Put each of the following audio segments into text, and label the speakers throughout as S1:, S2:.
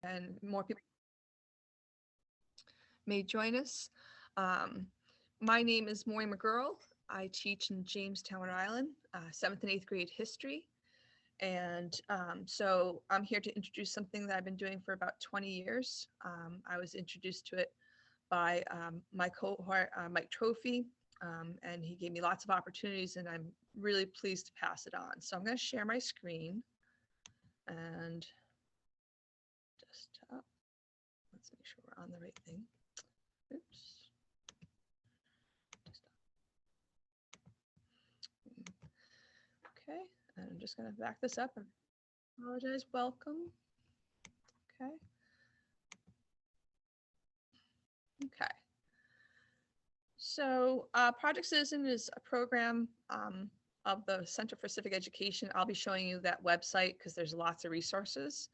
S1: and more people may join us. Um, my name is Maureen McGurl. I teach in Jamestown, Rhode Island, 7th and 8th grade history. And so I'm here to introduce something that I've been doing for about 20 years. I was introduced to it by my cohort, Mike Trophy, and he gave me lots of opportunities, and I'm really pleased to pass it on. So I'm going to share my screen and desktop. Let's make sure we're on the right thing. Oops. Okay, and I'm just going to back this up and apologize. Welcome. Okay. Okay. So Project Citizen is a program of the Center for Civic Education. I'll be showing you that website because there's lots of resources,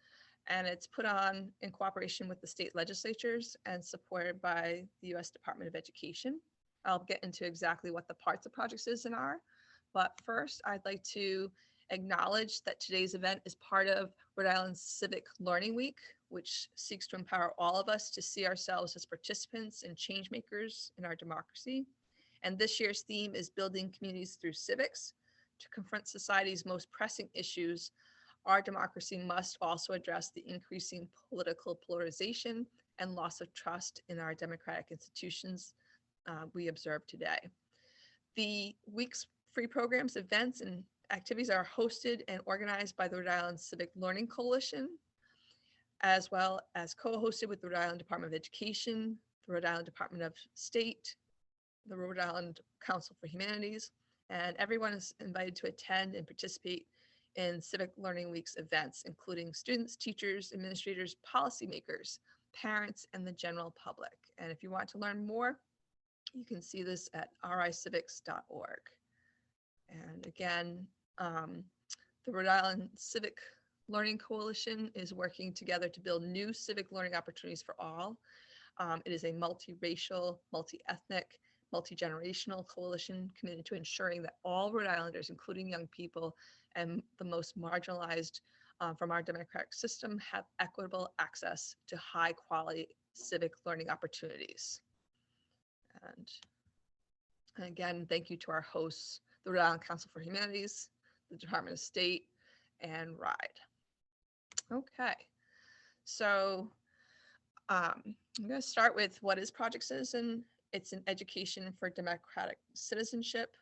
S1: and it's put on in cooperation with the state legislatures and supported by the U.S. Department of Education. I'll get into exactly what the parts of Project Citizen are, but first I'd like to acknowledge that today's event is part of Rhode Island's Civic Learning Week, which seeks to empower all of us to see ourselves as participants and change makers in our democracy. And this year's theme is building communities through civics. To confront society's most pressing issues, our democracy must also address the increasing political polarization and loss of trust in our democratic institutions we observe today. The week's free programs, events, and activities are hosted and organized by the Rhode Island Civic Learning Coalition, as well as co-hosted with the Rhode Island Department of Education, the Rhode Island Department of State, the Rhode Island Council for Humanities, and everyone is invited to attend and participate in Civic Learning Week's events, including students, teachers, administrators, policymakers, parents, and the general public. And if you want to learn more, you can see this at ricivics.org. And again, the Rhode Island Civic Learning Coalition is working together to build new civic learning opportunities for all. It is a multiracial, multi-ethnic, multi-generational coalition committed to ensuring that all Rhode Islanders, including young people and the most marginalized from our democratic system, have equitable access to high quality civic learning opportunities. And again, thank you to our hosts, the Rhode Island Council for Humanities, the Department of State, and Rhode. Okay, so I'm going to start with what is Project Citizen. It's an education for democratic citizenship.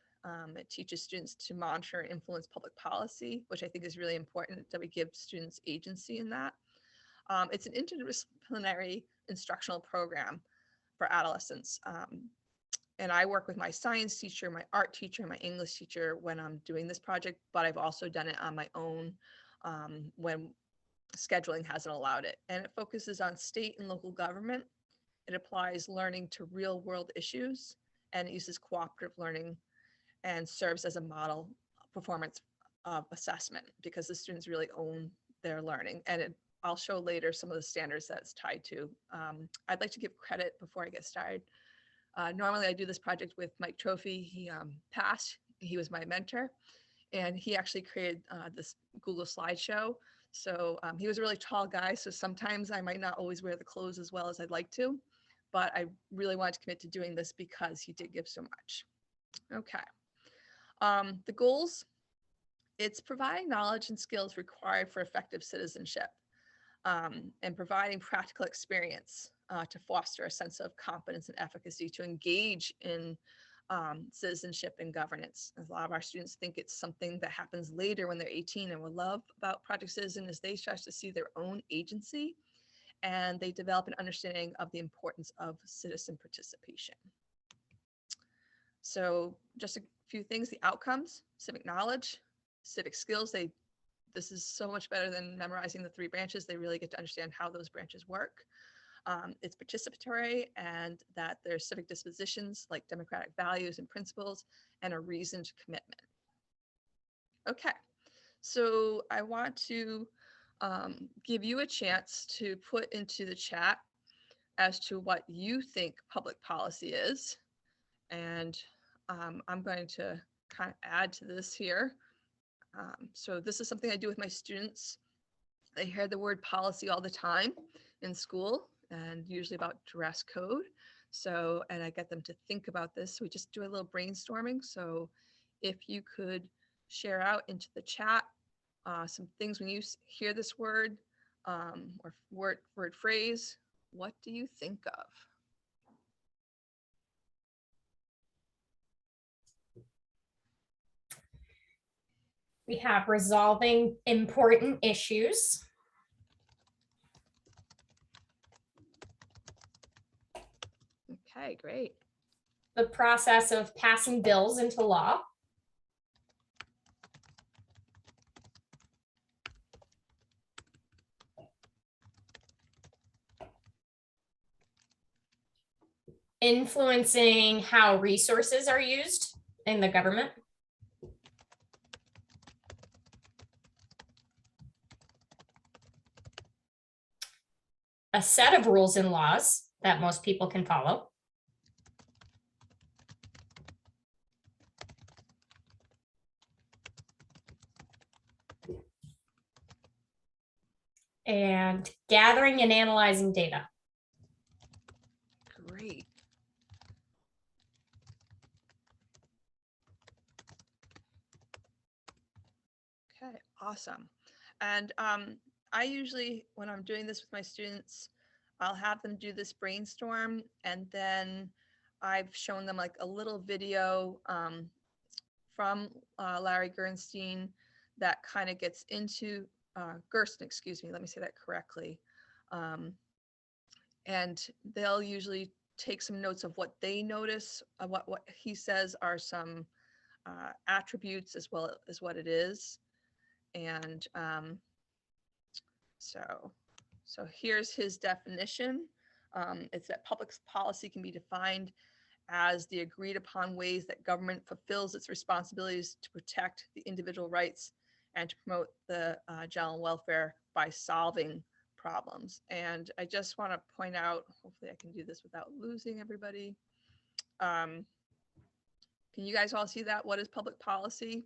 S1: It teaches students to monitor and influence public policy, which I think is really important that we give students agency in that. It's an interdisciplinary instructional program for adolescents. And I work with my science teacher, my art teacher, my English teacher when I'm doing this project, but I've also done it on my own when scheduling hasn't allowed it. And it focuses on state and local government. It applies learning to real world issues, and it uses cooperative learning and serves as a model performance of assessment because the students really own their learning. And I'll show later some of the standards that it's tied to. I'd like to give credit before I get started. Normally I do this project with Mike Trophy. He passed, he was my mentor, and he actually created this Google slideshow. So he was a really tall guy, so sometimes I might not always wear the clothes as well as I'd like to, but I really wanted to commit to doing this because he did give so much. Okay. The goals, it's providing knowledge and skills required for effective citizenship and providing practical experience to foster a sense of competence and efficacy to engage in citizenship and governance. A lot of our students think it's something that happens later when they're 18, and what I love about Project Citizen is they start to see their own agency and they develop an understanding of the importance of citizen participation. So just a few things, the outcomes, civic knowledge, civic skills. This is so much better than memorizing the 3 branches. They really get to understand how those branches work. It's participatory, and that there's civic dispositions like democratic values and principles and a reasoned commitment. Okay, so I want to give you a chance to put into the chat as to what you think public policy is. And I'm going to kind of add to this here. So this is something I do with my students They hear the word policy all the time in school, and usually about dress code. So, and I get them to think about this. So we just do a little brainstorming. So if you could share out into the chat some things when you hear this word or word phrase, what do you think of?
S2: We have resolving important issues.
S1: Okay, great.
S2: The process of passing bills into law. Influencing how resources are used in the government. A set of rules and laws that most people can follow. And gathering and analyzing data.
S1: Great. Okay, awesome. And I usually, when I'm doing this with my students, I'll have them do this brainstorm, and then I've shown them like a little video from Larry Gernstein that kind of gets into Gersten, excuse me, let me say that correctly. And they'll usually take some notes of what they notice, what he says are some attributes as well as what it is. And so here's his definition. It's that public policy can be defined as the agreed upon ways that government fulfills its responsibilities to protect the individual rights and to promote the general welfare by solving problems. And I just want to point out, hopefully I can do this without losing everybody. Can you guys all see that? What is public policy?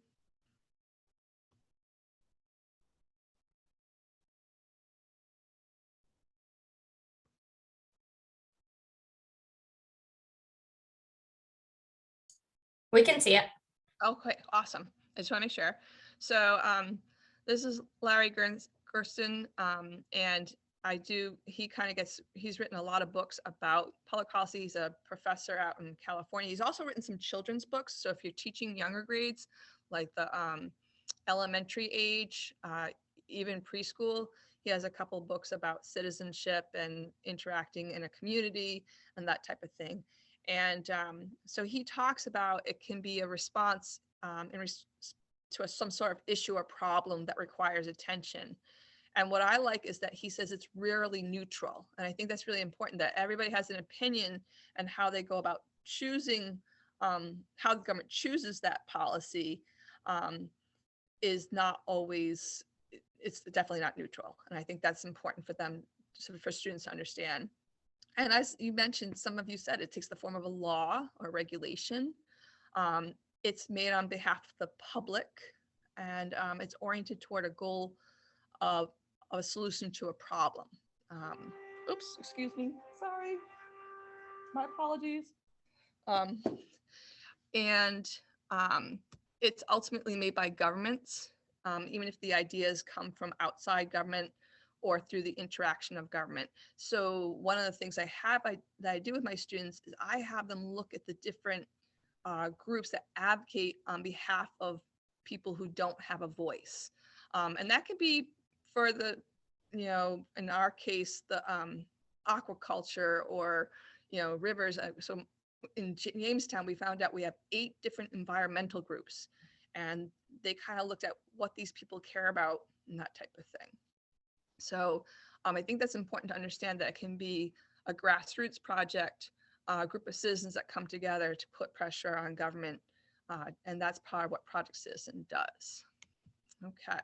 S2: We can see it.
S1: Okay, awesome. I just want to make sure. So this is Larry Gersten, and he's written a lot of books about public policy. He's a professor out in California. He's also written some children's books. So if you're teaching younger grades, like the elementary age, even preschool, he has a couple books about citizenship and interacting in a community and that type of thing. And so he talks about it can be a response to some sort of issue or problem that requires attention. And what I like is that he says it's rarely neutral. And I think that's really important, that everybody has an opinion and how they go about choosing, how the government chooses that policy is not always, it's definitely not neutral. And I think that's important for them, for students to understand. And as you mentioned, some of you said it takes the form of a law or regulation. It's made on behalf of the public, and it's oriented toward a goal of a solution to a problem. Oops, excuse me, sorry, my apologies. And it's ultimately made by governments, even if the ideas come from outside government or through the interaction of government. So one of the things that I do with my students is I have them look at the different groups that advocate on behalf of people who don't have a voice. And that could be for the, in our case, the aquaculture or, rivers. So in Jamestown, we found out we have 8 different environmental groups, and they kind of looked at what these people care about and that type of thing. So I think that's important to understand, that it can be a grassroots project, a group of citizens that come together to put pressure on government. And that's part of what Project Citizen does. Okay.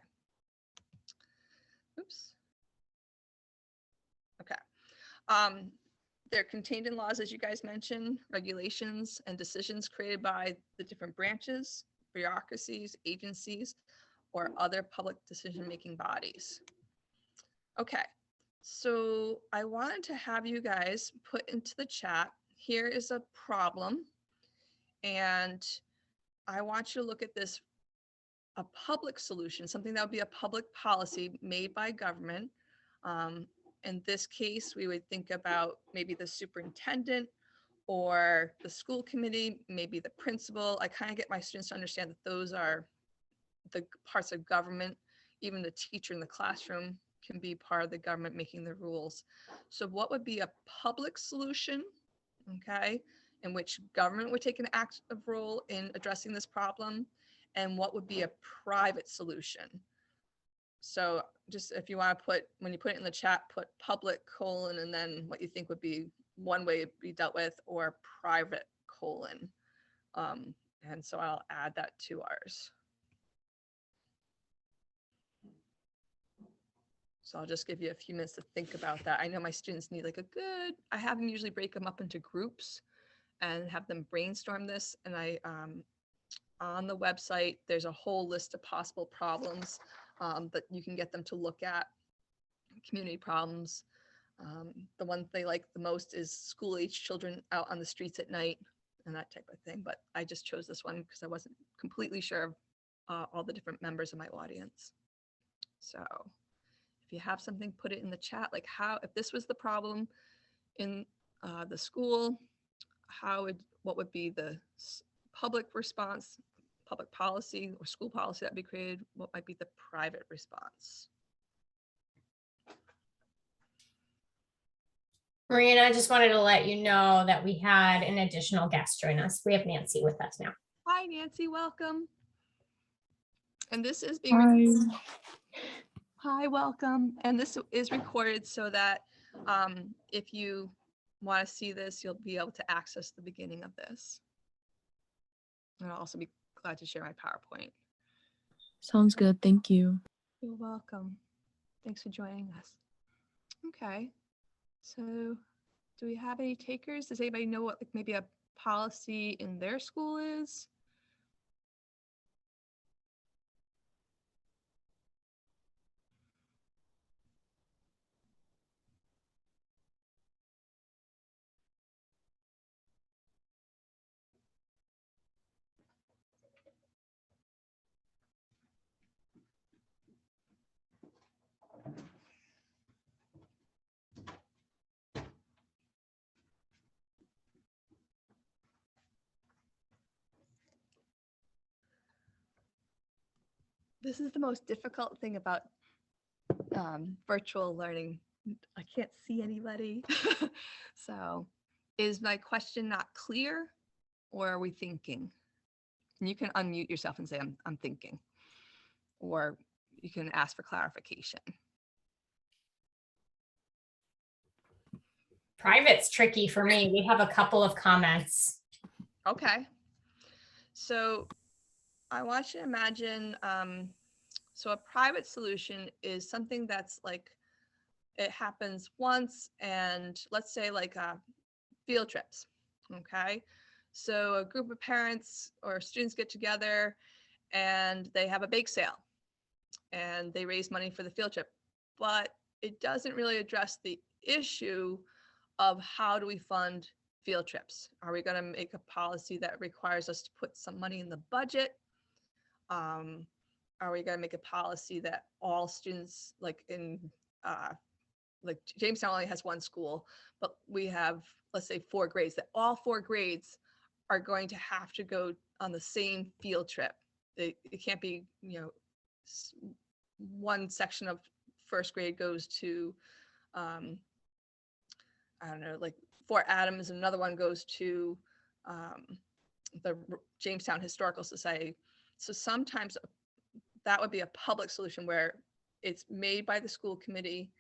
S1: Oops. Okay. They're contained in laws, as you guys mentioned, regulations and decisions created by the different branches, bureaucracies, agencies, or other public decision-making bodies. Okay, so I wanted to have you guys put into the chat, here is a problem, and I want you to look at this, a public solution, something that would be a public policy made by government. In this case, we would think about maybe the superintendent or the school committee, maybe the principal. I kind of get my students to understand that those are the parts of government. Even the teacher in the classroom can be part of the government making the rules. So what would be a public solution, okay, in which government would take an active role in addressing this problem, and what would be a private solution? So just if you want to put, when you put it in the chat, put public colon and then what you think would be one way to be dealt with, or private colon. And so I'll add that to ours. So I'll just give you a few minutes to think about that. I know my students need like a good, I have them usually break them up into groups and have them brainstorm this. And I, on the website, there's a whole list of possible problems that you can get them to look at, community problems. The one they like the most is school age children out on the streets at night and that type of thing. But I just chose this one because I wasn't completely sure of all the different members of my audience. So if you have something, put it in the chat, like how, if this was the problem in the school, what would be the public response, public policy or school policy that be created? What might be the private response?
S2: Marina, I just wanted to let you know that we had an additional guest join us. We have Nancy with us now.
S1: Hi, Nancy, welcome. And this is being Hi, welcome. And this is recorded so that if you want to see this, you'll be able to access the beginning of this. And I'll also be glad to share my PowerPoint.
S3: Sounds good. Thank you.
S1: You're welcome. Thanks for joining us. Okay. So do we have any takers? Does anybody know what like maybe a policy in their school is? This is the most difficult thing about virtual learning. I can't see anybody. So is my question not clear, or are we thinking? And you can unmute yourself and say, I'm thinking, or you can ask for clarification.
S2: Private's tricky for me. We have a couple of comments.
S1: Okay. So I want you to imagine, so a private solution is something that's like, it happens once, and let's say like field trips, okay? So a group of parents or students get together and they have a bake sale and they raise money for the field trip, but it doesn't really address the issue of how do we fund field trips? Are we going to make a policy that requires us to put some money in the budget? Are we going to make a policy that all students, like in like Jamestown only has one school, but we have, let's say 4 grades, that all 4 grades are going to have to go on the same field trip. It can't be, you know, one section of first grade goes to, I don't know, like Fort Adams, and another one goes to the Jamestown Historical Society. So sometimes that would be a public solution where it's made by the school committee,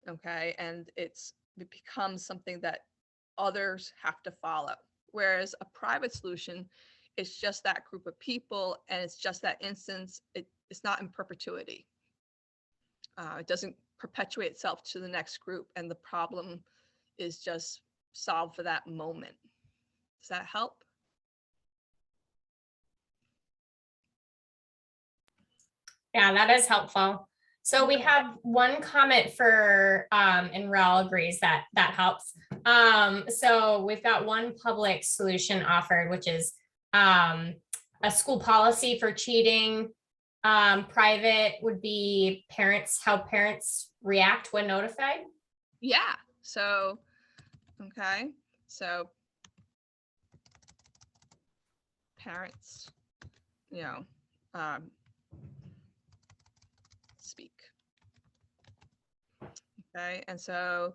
S1: okay, and it becomes something that others have to follow. Whereas a private solution, it's just that group of people, and it's just that instance. It's not in perpetuity. It doesn't perpetuate itself to the next group, and the problem is just solved for that moment. Does that help?
S2: Yeah, that is helpful. So we have one comment for, and Raul agrees that helps. So we've got one public solution offered, which is a school policy for cheating. Private would be how parents react when notified.
S1: Yeah. So, okay. So parents, speak. Okay. And so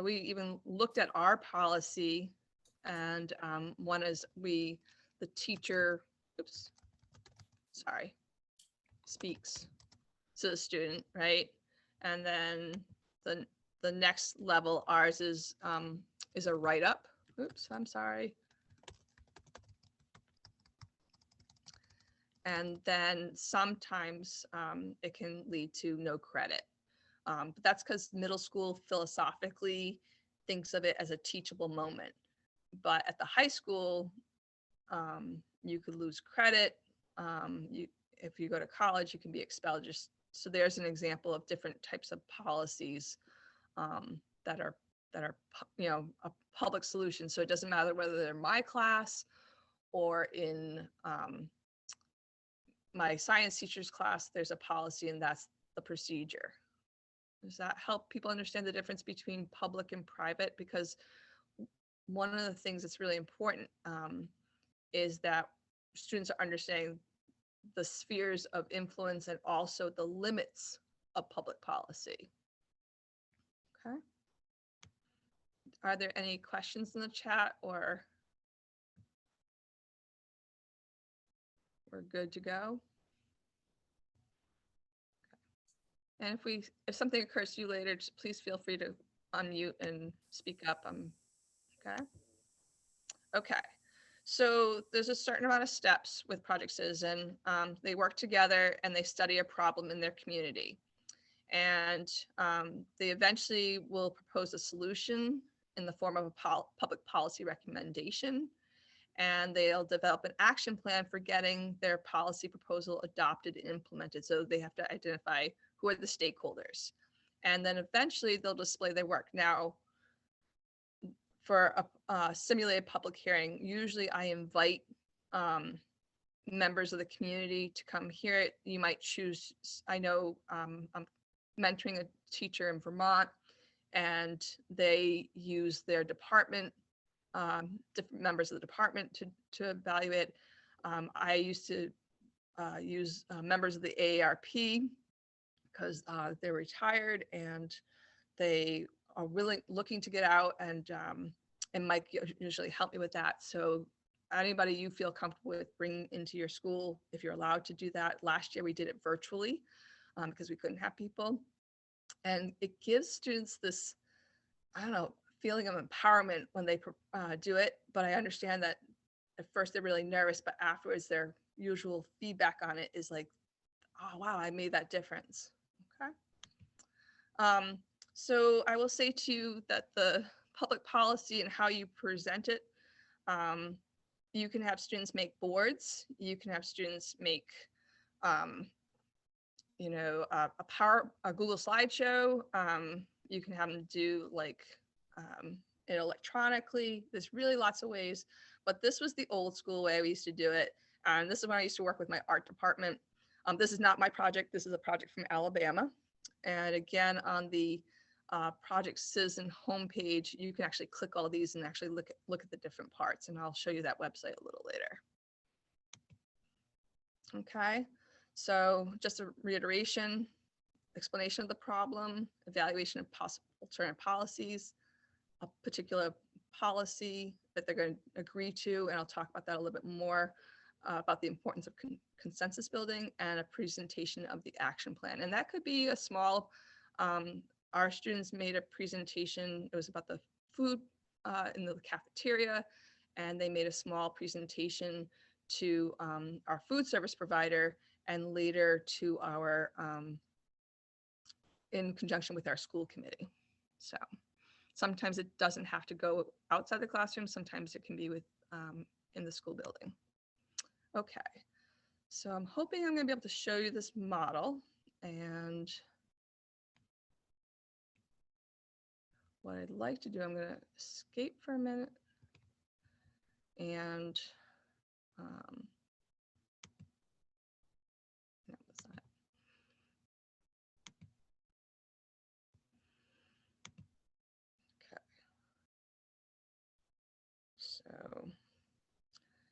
S1: we even looked at our policy, and one is the teacher, speaks to the student, right? And then the next level, ours is a write-up. Oops, I'm sorry. And then sometimes it can lead to no credit. But that's because middle school philosophically thinks of it as a teachable moment. But at the high school, you could lose credit. If you go to college, you can be expelled. So there's an example of different types of policies that are a public solution. So it doesn't matter whether they're my class or in my science teacher's class, there's a policy, and that's the procedure. Does that help people understand the difference between public and private? Because one of the things that's really important is that students are understanding the spheres of influence and also the limits of public policy. Okay. Are there any questions in the chat, or we're good to go? Okay. And if something occurs to you later, just please feel free to unmute and speak up. Okay. Okay. So there's a certain amount of steps with Project Citizen. They work together and they study a problem in their community. And they eventually will propose a solution in the form of a public policy recommendation. And they'll develop an action plan for getting their policy proposal adopted and implemented. So they have to identify who are the stakeholders. And then eventually they'll display their work. Now, for a simulated public hearing, usually I invite members of the community to come hear it. You might choose, I know I'm mentoring a teacher in Vermont, and they use their department, different members of the department to evaluate. I used to use members of the AARP because they're retired and they are really looking to get out, and Mike usually help me with that. So anybody you feel comfortable with bringing into your school, if you're allowed to do that. Last year we did it virtually because we couldn't have people. And it gives students this, feeling of empowerment when they do it. But I understand that at first they're really nervous, but afterwards their usual feedback on it is like, oh, wow, I made that difference. Okay. So I will say to you that the public policy and how you present it, you can have students make boards. You can have students make, a Google slideshow. You can have them do it electronically. There's really lots of ways, but this was the old school way we used to do it. And this is when I used to work with my art department. This is not my project. This is a project from Alabama. And again, on the Project Citizen homepage, you can actually click all these and actually look at the different parts. And I'll show you that website a little later. Okay, so just a reiteration, explanation of the problem, evaluation of possible alternative policies, a particular policy that they're going to agree to, and I'll talk about that a little bit more, about the importance of consensus building, and a presentation of the action plan. And that could be a small, our students made a presentation. It was about the food in the cafeteria, and they made a small presentation to our food service provider, and later to our, in conjunction with our school committee. So sometimes it doesn't have to go outside the classroom. Sometimes it can be with in the school building. Okay, so I'm hoping I'm going to be able to show you this model. And what I'd like to do, I'm going to escape for a minute and no, that's not. Okay.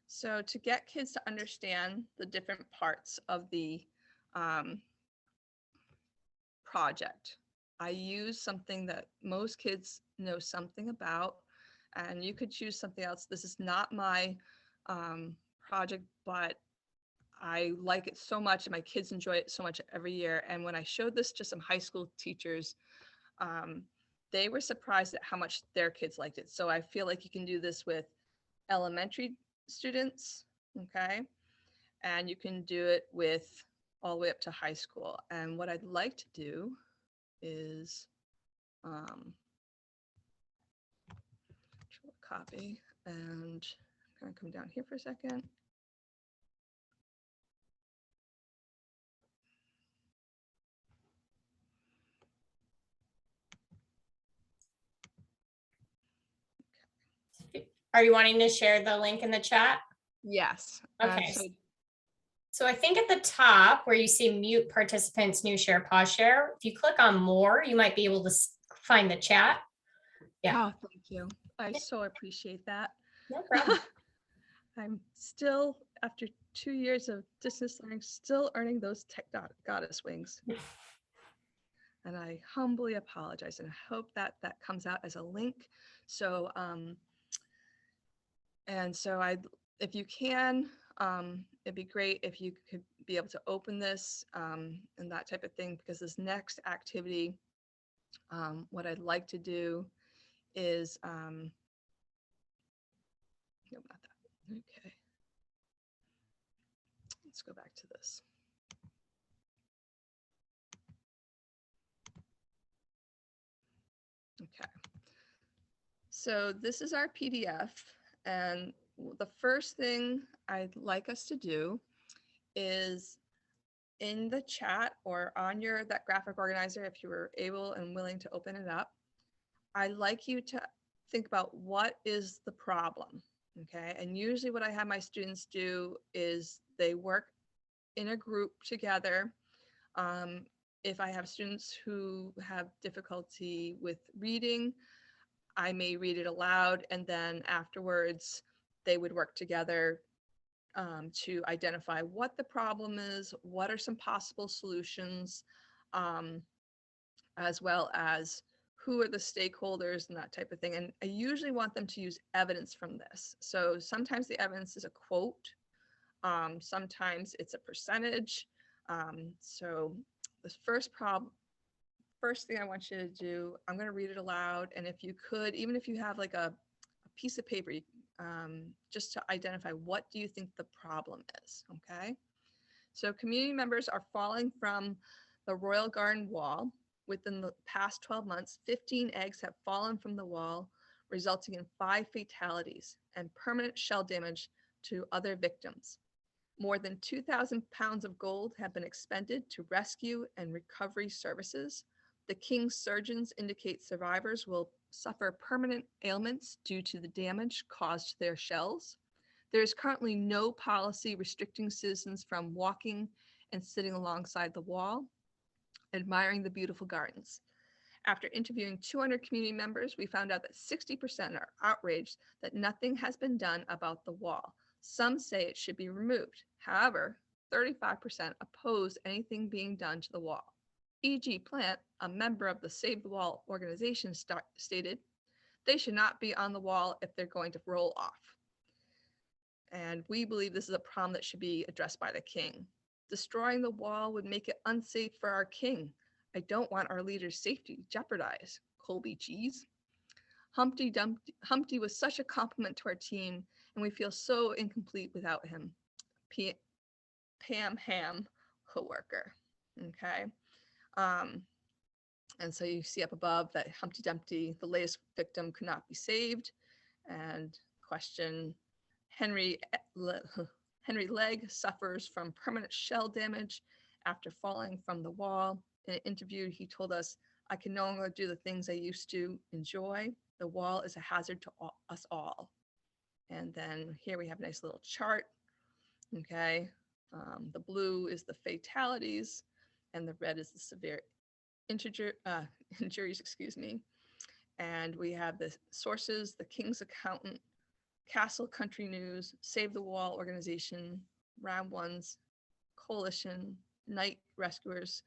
S1: So to get kids to understand the different parts of the project, I use something that most kids know something about, and you could choose something else. This is not my project, but I like it so much and my kids enjoy it so much every year. And when I showed this to some high school teachers, they were surprised at how much their kids liked it. So I feel like you can do this with elementary students, okay? And you can do it with all the way up to high school. And what I'd like to do is copy, and I'm gonna come down here for a second.
S2: Are you wanting to share the link in the chat?
S1: Yes.
S2: Okay. So I think at the top where you see mute participants, new share, pause share, if you click on more, you might be able to find the chat. Yeah.
S1: Oh, thank you. I so appreciate that.
S2: No problem.
S1: I'm still, after 2 years of distance learning, still earning those tech goddess wings. And I humbly apologize, and I hope that that comes out as a link. So, and so if you can, it'd be great if you could be able to open this and that type of thing, because this next activity, what I'd like to do is, no, not that. Okay. Let's go back to this. Okay. So this is our PDF, and the first thing I'd like us to do is in the chat or on that graphic organizer, if you were able and willing to open it up, I'd like you to think about what is the problem, okay? And usually what I have my students do is they work in a group together. If I have students who have difficulty with reading, I may read it aloud, and then afterwards they would work together to identify what the problem is, what are some possible solutions, as well as who are the stakeholders and that type of thing. And I usually want them to use evidence from this. So sometimes the evidence is a quote, sometimes it's a percentage. So this first thing I want you to do, I'm going to read it aloud. And if you could, even if you have like a piece of paper, just to identify what do you think the problem is, okay? So community members are falling from the Royal Garden wall. Within the past 12 months, 15 eggs have fallen from the wall, resulting in 5 fatalities and permanent shell damage to other victims. More than 2,000 pounds of gold have been expended to rescue and recovery services. The King's surgeons indicate survivors will suffer permanent ailments due to the damage caused to their shells. There is currently no policy restricting citizens from walking and sitting alongside the wall, admiring the beautiful gardens. After interviewing 200 community members, we found out that 60% are outraged that nothing has been done about the wall. Some say it should be removed. However, 35% oppose anything being done to the wall. E.G. Plant, a member of the Save the Wall organization, stated, "They should not be on the wall if they're going to roll off." And we believe this is a problem that should be addressed by the King. Destroying the wall would make it unsafe for our King. I don't want our leader's safety jeopardized. Colby Cheese. Humpty was such a compliment to our team, and we feel so incomplete without him. Pam Ham, co-worker. Okay. And so you see up above that Humpty Dumpty, the latest victim, could not be saved. And question, Henry Legg suffers from permanent shell damage After falling from the wall in an interview, he told us, "I can no longer do the things I used to enjoy. The wall is a hazard to us all." And then here we have a nice little chart. Okay. The blue is the fatalities and the red is the severe injuries, excuse me. And we have the sources, the King's Accountant, Castle Country News, Save the Wall Organization, Round One's Coalition, Night Rescuers,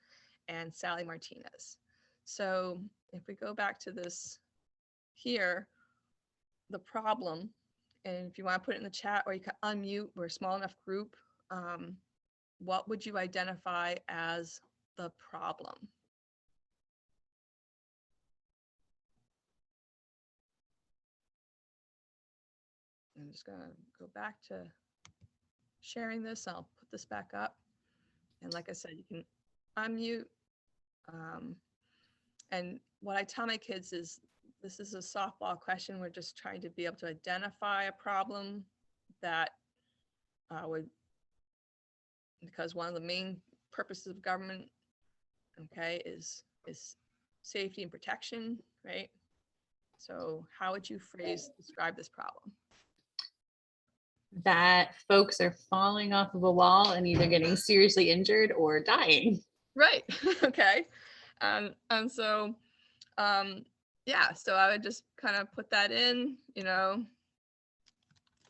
S1: and Sally Martinez. So if we go back to this here, the problem, and if you want to put it in the chat or you can unmute, we're a small enough group. What would you identify as the problem? I'm just going to go back to sharing this. I'll put this back up. And like I said, you can unmute. And what I tell my kids is, this is a softball question. We're just trying to be able to identify a problem that would, because one of the main purposes of government, okay, is safety and protection, right? So how would you describe this problem?
S4: That folks are falling off of a wall and either getting seriously injured or dying.
S1: Right. Okay. And so, yeah, so I would just kind of put that in,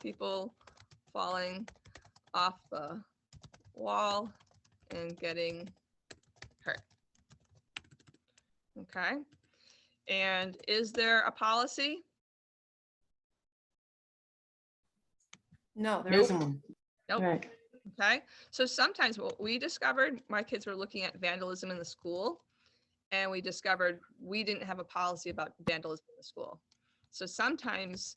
S1: people falling off the wall and getting hurt. Okay. And is there a policy?
S5: No, there
S4: Nope.
S5: isn't one.
S1: Nope.
S4: Right.
S1: Okay. So sometimes what we discovered, my kids were looking at vandalism in the school, and we discovered we didn't have a policy about vandalism in the school. So sometimes,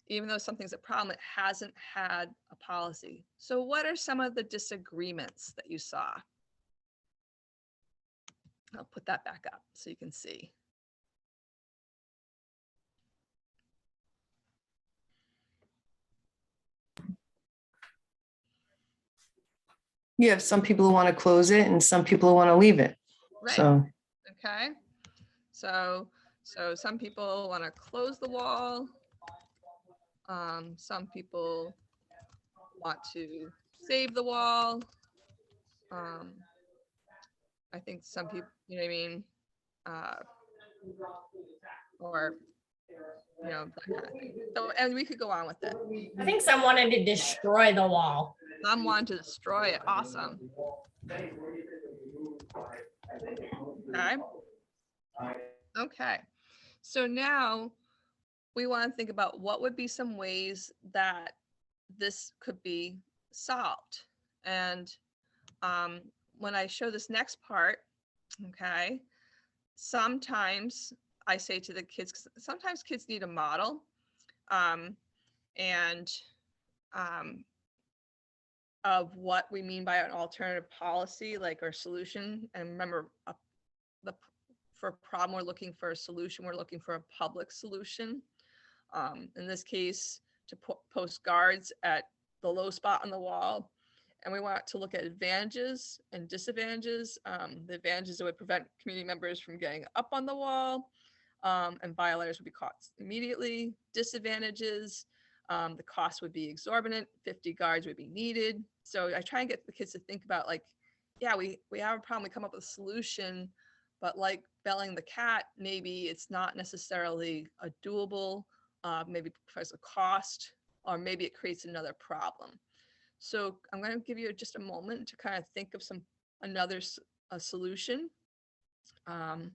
S1: even though something's a problem, it hasn't had a policy. So what are some of the disagreements that you saw? I'll put that back up so you can see.
S5: You have some people who want to close it and some people who want to leave it.
S1: Right.
S5: So
S1: Okay. So some people want to close the wall. Some people want to save the wall. I think some people, you know what I mean? Or, that kind of thing. So, and we could go on with it.
S2: I think some wanted to destroy the wall.
S1: Some want to destroy it. Awesome. Okay. Okay. So now we want to think about what would be some ways that this could be solved. And when I show this next part, okay, sometimes I say to the kids, sometimes kids need a model, of what we mean by an alternative policy, like our solution. And remember, for a problem, we're looking for a solution. We're looking for a public solution. In this case, to post guards at the low spot on the wall. And we want to look at advantages and disadvantages. The advantages that would prevent community members from getting up on the wall, and violators would be caught immediately. Disadvantages, the cost would be exorbitant. 50 guards would be needed. So I try and get the kids to think about, like, yeah, we have a problem, we come up with a solution, but like belling the cat, maybe it's not necessarily a doable, maybe because of cost, or maybe it creates another problem. So I'm going to give you just a moment to kind of think of a solution. And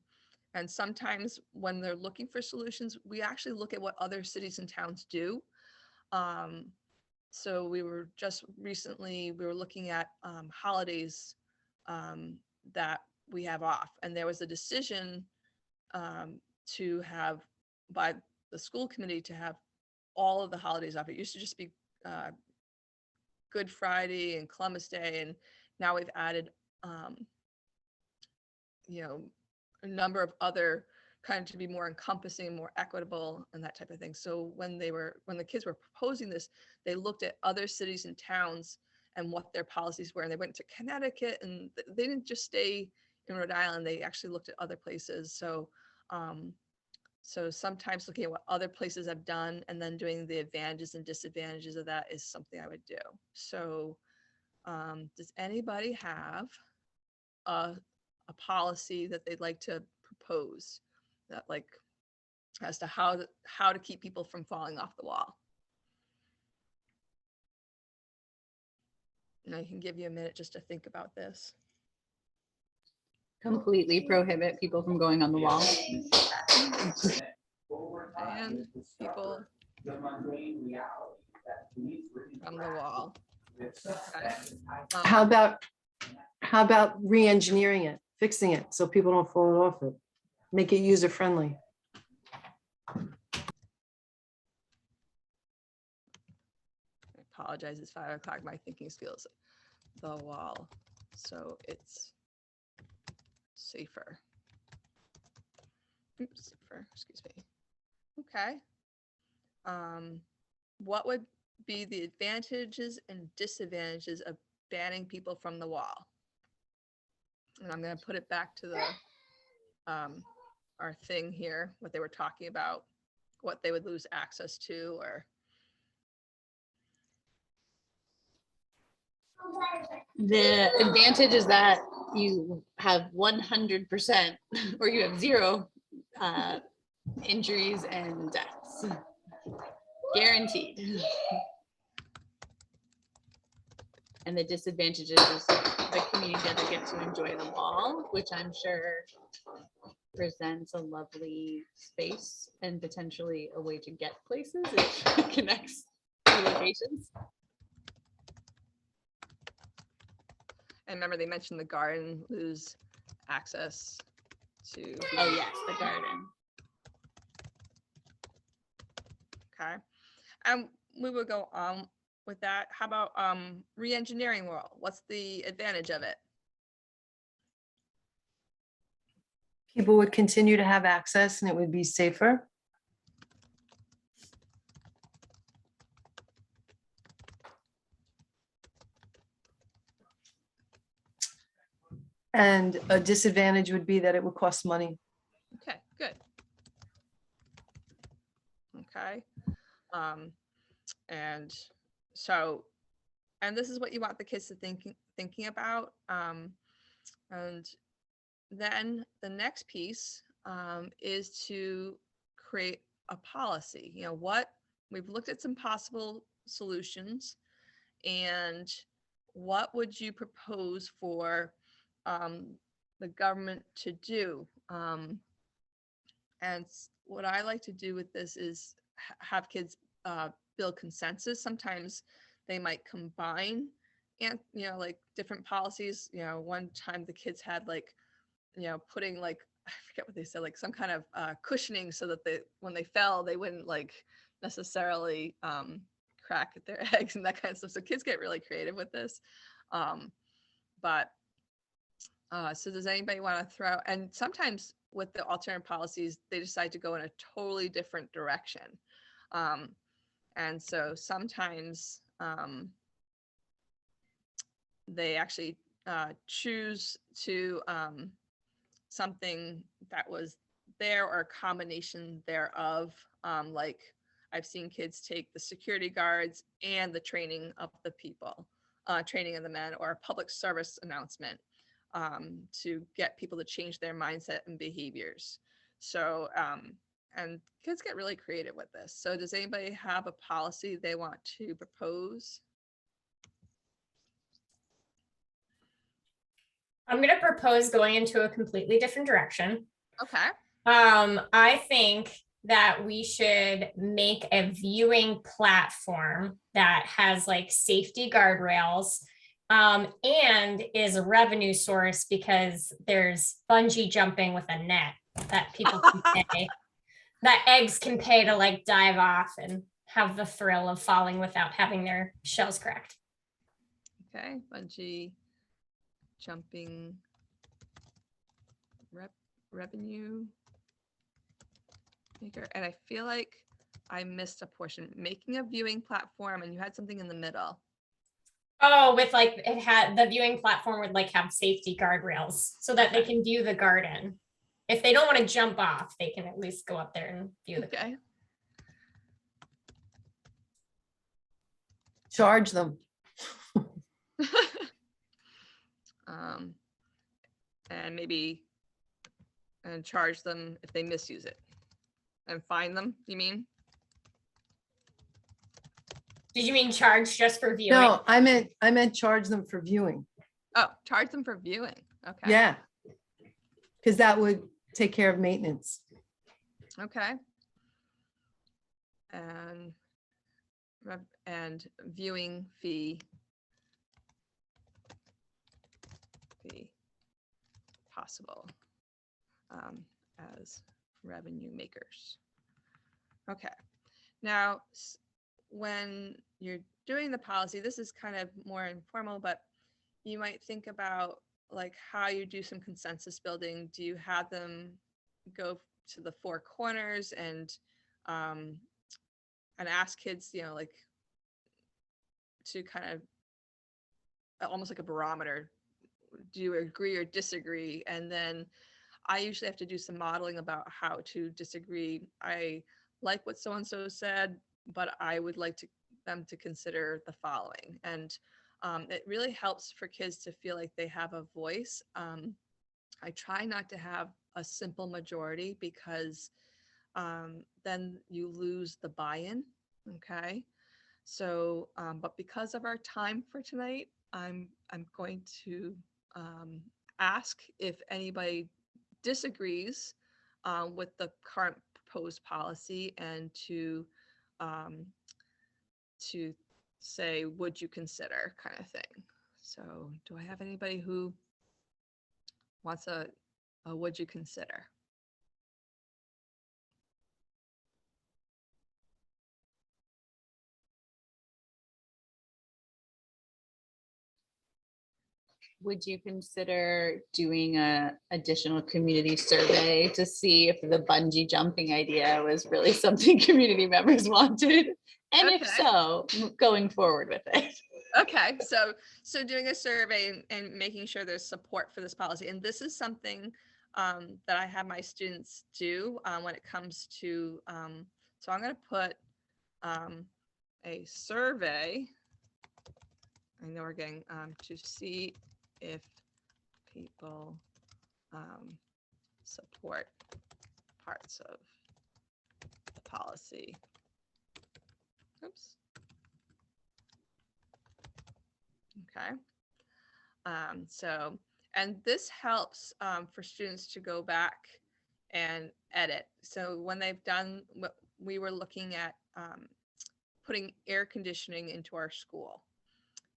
S1: sometimes when they're looking for solutions, we actually look at what other cities and towns do. So we were looking at holidays that we have off, and there was a decision to have, by the school committee, to have all of the holidays off. It used to just be Good Friday and Columbus Day, and now we've added a number of other kind of to be more encompassing, more equitable, and that type of thing. So when the kids were proposing this, they looked at other cities and towns and what their policies were. And they went to Connecticut, and they didn't just stay in Rhode Island. They actually looked at other places. So so sometimes looking at what other places have done and then doing the advantages and disadvantages of that is something I would do. So does anybody have a policy that they'd like to propose, that like as to how to keep people from falling off the wall? And I can give you a minute just to think about this.
S4: Completely prohibit people from going on the wall.
S1: And people from the wall. Okay.
S5: How about re-engineering it, fixing it so people don't fall off it? Make it user friendly.
S1: I apologize, it's 5 o'clock. My thinking skills, the wall, so it's safer. Oops, safer, excuse me. Okay. What would be the advantages and disadvantages of banning people from the wall? And I'm going to put it back to the our thing here, what they were talking about, what they would lose access to, or
S4: The advantage is that you have 100% or you have 0 injuries and deaths. Guaranteed. And the disadvantage is the community doesn't get to enjoy the wall, which I'm sure presents a lovely space and potentially a way to get places. It connects two locations.
S1: and remember they mentioned the garden lose access to.
S4: Oh yes, the garden.
S1: Okay, and we will go on with that. How about re-engineering world? What's the advantage of it?
S5: People would continue to have access and it would be safer. And a disadvantage would be that it would cost money.
S1: Okay, good. Okay. And so, and this is what you want the kids to thinking about. And then the next piece is to create a policy. You know, what we've looked at some possible solutions, and what would you propose for the government to do? And what I like to do with this is have kids build consensus. Sometimes they might combine and, you know, like different policies. You know, one time the kids had like, you know, putting like, I forget what they said, like some kind of cushioning so that they, when they fell, they wouldn't like necessarily crack their eggs and that kind of stuff. So kids get really creative with this. So does anybody want to throw, and sometimes with the alternative policies, they decide to go in a totally different direction. And so sometimes they actually choose to something that was there or a combination thereof. Like I've seen kids take the security guards and the training of the people, training of the men, or a public service announcement to get people to change their mindset and behaviors. So, and kids get really creative with this. So does anybody have a policy they want to propose?
S2: I'm going to propose going into a completely different direction.
S1: Okay.
S2: I think that we should make a viewing platform that has like safety guardrails and is a revenue source because there's bungee jumping with a net that people can pay, that eggs can pay to like dive off and have the thrill of falling without having their shells cracked.
S1: Okay, bungee jumping revenue maker. And I feel like I missed a portion, making a viewing platform, and you had something in the middle.
S2: Oh, with like it had the viewing platform would like have safety guardrails so that they
S1: Okay.
S2: can view the garden. If they don't want to jump off, they can at least go up there and view the garden.
S1: Okay.
S5: Charge them.
S1: um, and maybe and charge them if they misuse it, and fine them. You mean?
S2: Did you mean charge just for viewing?
S5: No, I meant charge them for viewing.
S1: Oh, charge them for viewing. Okay.
S5: Yeah. Because that would take care of maintenance.
S1: Okay. And viewing fee possible as revenue makers. Okay. Now, when you're doing the policy, this is kind of more informal, but you might think about like how you do some consensus building. Do you have them go to the four corners and ask kids, you know, like to kind of almost like a barometer, do you agree or disagree? And then I usually have to do some modeling about how to disagree. I like what so-and-so said, but I would like them to consider the following. And it really helps for kids to feel like they have a voice. I try not to have a simple majority because then you lose the buy-in. Okay. So, but because of our time for tonight, I'm going to ask if anybody disagrees with the current proposed policy, and to say, would you consider, kind of thing. So do I have anybody who wants a would you consider?
S4: Would you consider doing a additional community survey to see if the bungee jumping idea was really something community members wanted? And if
S1: Okay.
S4: so, going forward with it.
S1: Okay, so doing a survey and making sure there's support for this policy. And this is something that I have my students do when it comes to, so I'm going to put a survey. I know we're getting to see if people support parts of the policy. Oops. Okay. So, and this helps for students to go back and edit. So when they've done what we were looking at, putting air conditioning into our school.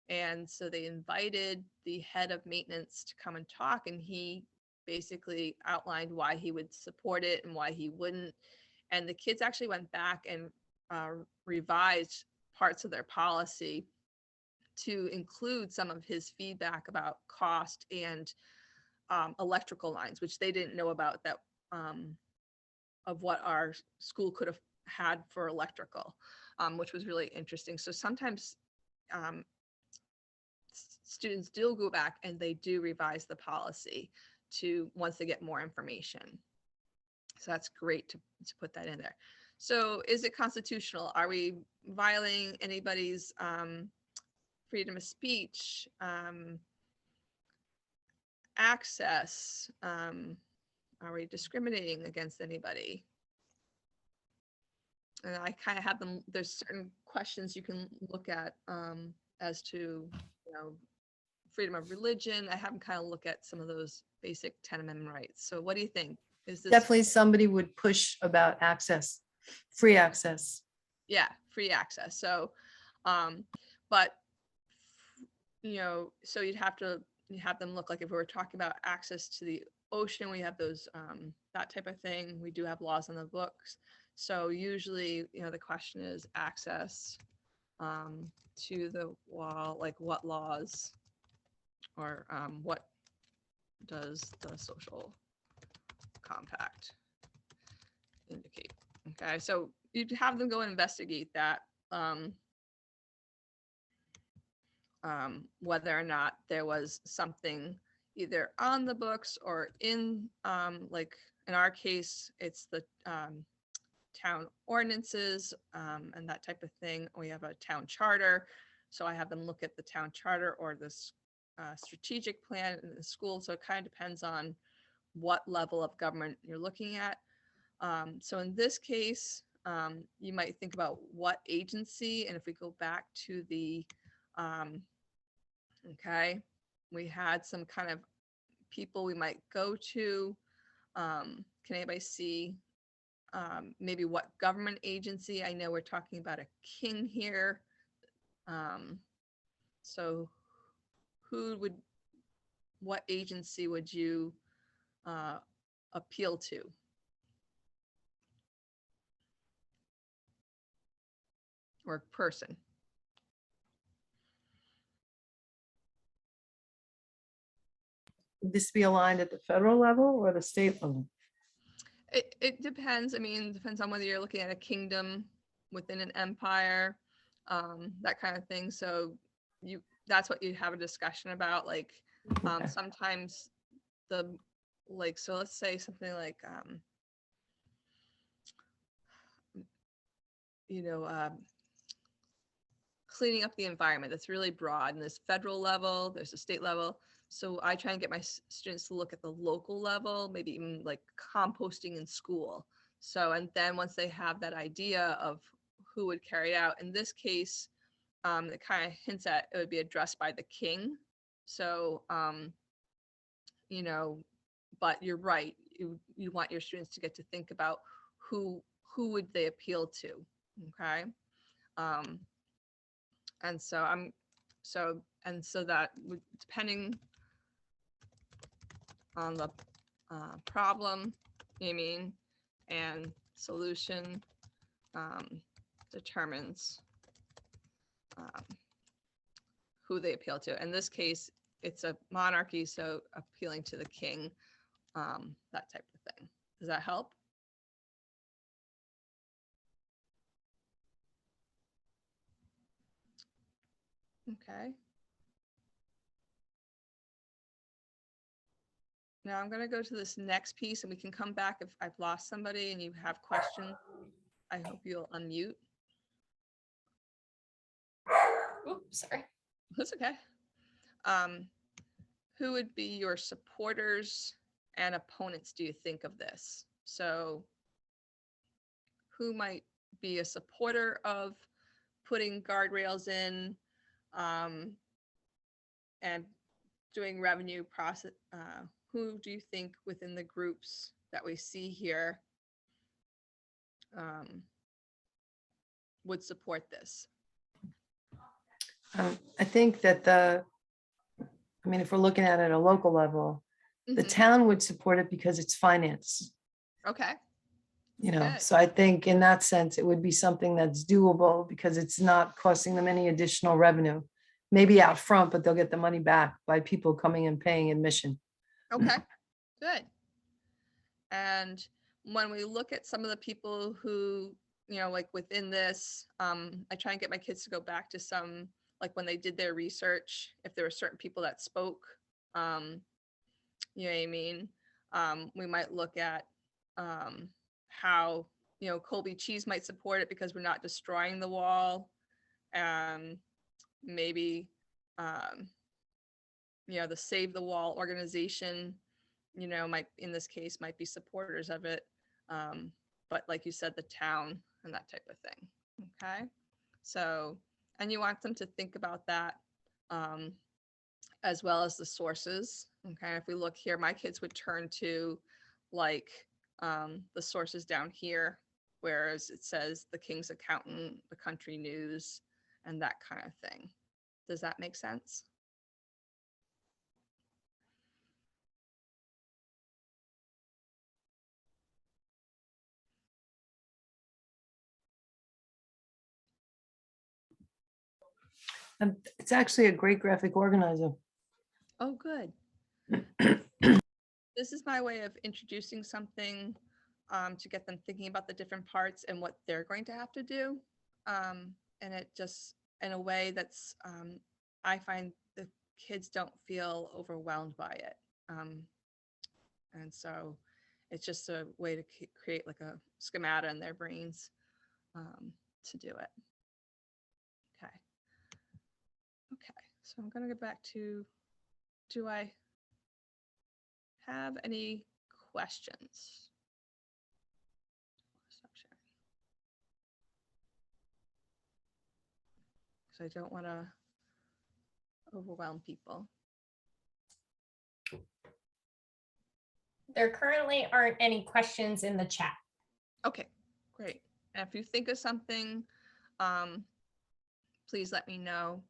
S1: And so they invited the head of maintenance to come and talk, and he basically outlined why he would support it and why he wouldn't. And the kids actually went back and revised parts of their policy to include some of his feedback about cost and electrical lines, which they didn't know about, that of what our school could have had for electrical, which was really interesting. So sometimes students do go back and they do revise the policy to once they get more information. So that's great to put that in there. So is it constitutional? Are we violating anybody's freedom of speech, access? Are we discriminating against anybody? And I kind of have them, there's certain questions you can look at as to, you know, freedom of religion. I have them kind of look at some of those basic 10 Amendment rights. So what do you think? Is this
S5: Definitely somebody would push about access, free access.
S1: Yeah, free access. So, but you know, so you have them look like, if we were talking about access to the ocean, we have those that type of thing. We do have laws on the books. So usually, you know, the question is access to the wall, like what laws or what does the social compact indicate? Okay, so you'd have them go investigate that. whether or not there was something either on the books or in, like in our case, it's the town ordinances and that type of thing. We have a town charter. So I have them look at the town charter or this strategic plan in the school. So it kind of depends on what level of government you're looking at. So in this case, you might think about what agency, and if we go back to the, okay, we had some kind of people we might go to. Can anybody see maybe what government agency? I know we're talking about a king here. So what agency would you appeal to? Or person?
S5: Would this be aligned at the federal level or the state level?
S1: It depends. I mean, it depends on whether you're looking at a kingdom within an empire, that kind of thing. So that's what you have a discussion about. Like
S5: Okay.
S1: sometimes so let's say something like, cleaning up the environment. That's really broad. And there's federal level, there's a state level. So I try and get my students to look at the local level, maybe even like composting in school. So, and then once they have that idea of who would carry it out, in this case, it kind of hints at it would be addressed by the king. So, but you're right. You want your students to get to think about who would they appeal to, okay? And so that would, depending on the problem, and solution, determines who they appeal to. In this case, it's a monarchy, so appealing to the king, that type of thing. Does that help? Okay. Now I'm going to go to this next piece and we can come back if I've lost somebody and you have questions. I hope you'll unmute.
S2: Oops, sorry.
S1: That's okay. Who would be your supporters and opponents, do you think, of this? So who might be a supporter of putting guardrails in and doing revenue process? Who do you think within the groups that we see here would support this?
S5: I think that if we're looking at it at a local level, the
S1: Mhm.
S5: town would support it because it's finance,
S1: Okay.
S5: Good.
S1: Good.
S5: So I think in that sense, it would be something that's doable because it's not costing them any additional revenue. Maybe out front, but they'll get the money back by people coming and paying admission.
S1: Okay, good. And when we look at some of the people who, like within this, I try and get my kids to go back to some, like when they did their research, if there were certain people that spoke, you know what I mean? We might look at how, Colby Cheese might support it because we're not destroying the wall. Maybe, the Save the Wall organization, might, in this case, might be supporters of it. But like you said, the town and that type of thing. Okay. So, and you want them to think about that as well as the sources. Okay. If we look here, my kids would turn to like the sources down here, whereas it says the King's Accountant, the Country News, and that kind of thing. Does that make sense?
S5: And it's actually a great graphic organizer.
S1: Oh, good. This is my way of introducing something to get them thinking about the different parts and what they're going to have to do. And it just, in a way that's I find the kids don't feel overwhelmed by it. And so it's just a way to create like a schemata in their brains to do it. Okay. Okay, so I'm going to go back to, do I have any questions? Stop sharing. Because I don't want to overwhelm people.
S2: There currently aren't any questions in the chat.
S1: Okay, great. And if you think of something, please let me know.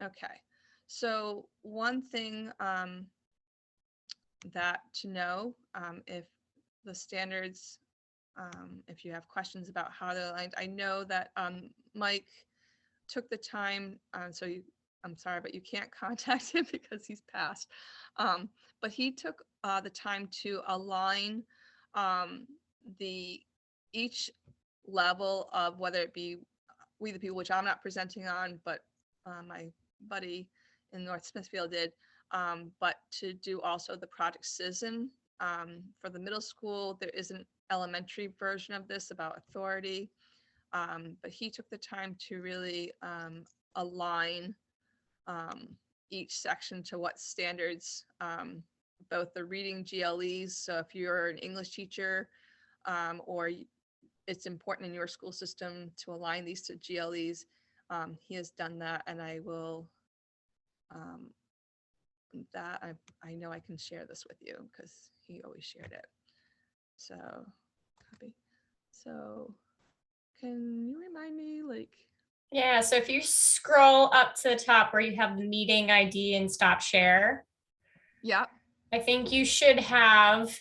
S1: Okay, so one thing that to know, if the standards, if you have questions about how they're aligned, I know that Mike took the time, so I'm sorry, but you can't contact him because he's passed. But he took the time to align each level of, whether it be We the People, which I'm not presenting on, but my buddy in North Smithfield did, but to do also the Project Citizen. For the middle school, there is an elementary version of this about authority, but he took the time to really align each section to what standards, both the reading GLEs. So if you're an English teacher, or it's important in your school system to align these to GLEs, he has done that, and I will, I know I can share this with you because he always shared it. So copy. So can you remind me, like?
S2: Yeah, so if you scroll up to the top where you have the meeting ID and stop share,
S1: Yeah.
S2: I think you should have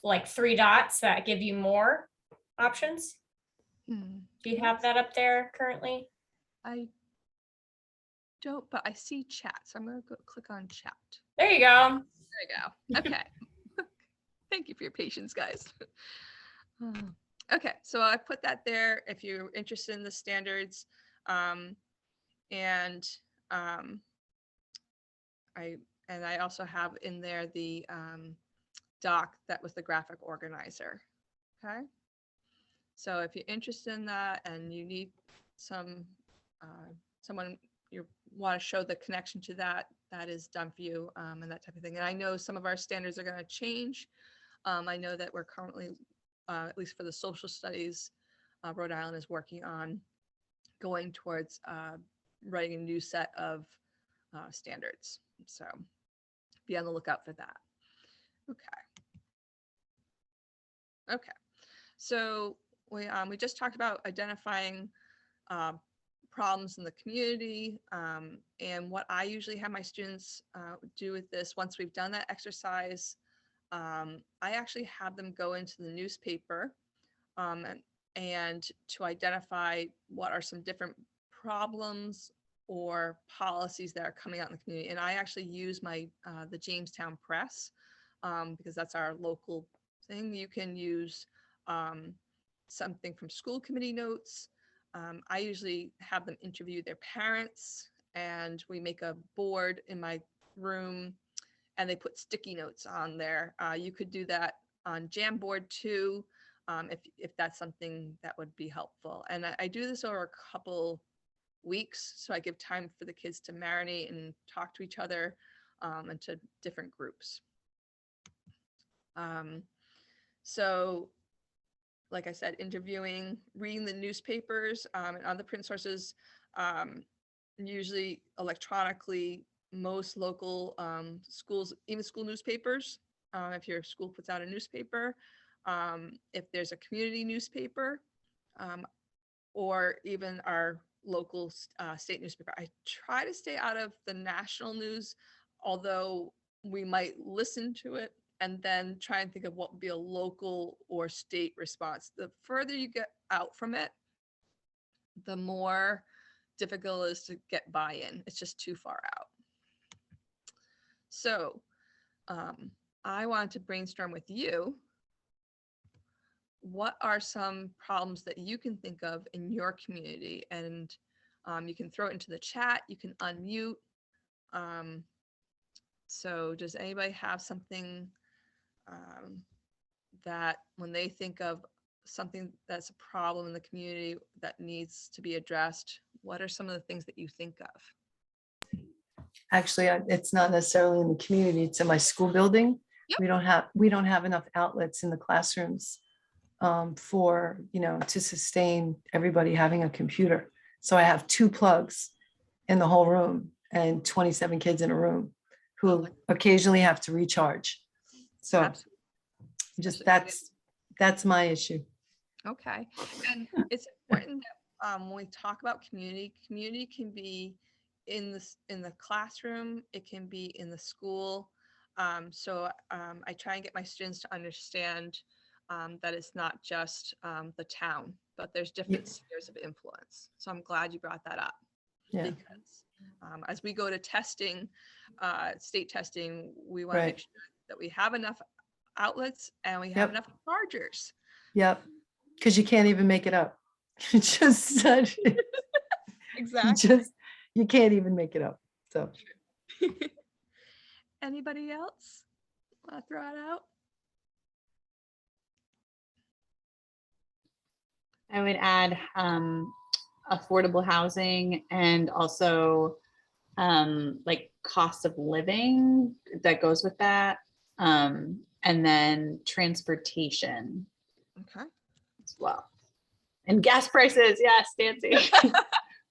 S2: like 3 dots that give you more options. Do you have that up there currently?
S1: I don't, but I see chat, so I'm going to go click on chat.
S2: There you go.
S1: There you go. Okay. Thank you for your patience, guys. Okay, so I put that there if you're interested in the standards. I also have in there the doc that was the graphic organizer. Okay. So if you're interested in that and you need someone you want to show the connection to that, that is done for you, and that type of thing. And I know some of our standards are going to change. I know that we're currently, at least for the social studies, Rhode Island is working on going towards writing a new set of standards. So be on the lookout for that. Okay. Okay. So we just talked about identifying problems in the community, and what I usually have my students do with this. Once we've done that exercise, I actually have them go into the newspaper and to identify what are some different problems or policies that are coming out in the community. And I actually use the Jamestown Press, because that's our local thing. You can use something from school committee notes. I usually have them interview their parents, and we make a board in my room and they put sticky notes on there. You could do that on Jamboard too, if that's something that would be helpful. And I do this over a couple weeks, so I give time for the kids to marinate and talk to each other, and to different groups. So like I said, interviewing, reading the newspapers, and other print sources, usually electronically. Most local schools, even school newspapers, if your school puts out a newspaper, if there's a community newspaper, or even our local state newspaper. I try to stay out of the national news, although we might listen to it and then try and think of what would be a local or state response. The further you get out from it, the more difficult it is to get buy-in. It's just too far out. So I wanted to brainstorm with you. What are some problems that you can think of in your community? And You can throw it into the chat. You can unmute. So does anybody have something that when they think of something that's a problem in the community that needs to be addressed, what are some of the things that you think of?
S5: Actually, it's not necessarily in the community, it's in my school building.
S1: Yep.
S5: We don't have enough outlets in the classrooms for, to sustain everybody having a computer. So I have 2 plugs in the whole room and 27 kids in a room who occasionally have to recharge. So
S1: Absolutely.
S5: just
S1: Especially
S5: that's my issue.
S1: Okay. And it's important that when we talk about community can be in the classroom, it can be in the school. So I try and get my students to understand that it's not just the town, but there's different spheres of influence. So I'm glad you brought that up.
S5: Yeah.
S1: Because as we go to testing, state testing, we want to make sure that we have enough outlets and we have enough chargers.
S5: Yep. Because you can't even make it up. It's just such,
S1: Exactly.
S5: you can't even make it up. So
S1: Anybody else want to throw it out?
S4: I would add affordable housing and also like cost of living that goes with that. And then transportation
S1: Okay.
S4: as well. And gas prices, yes, Nancy.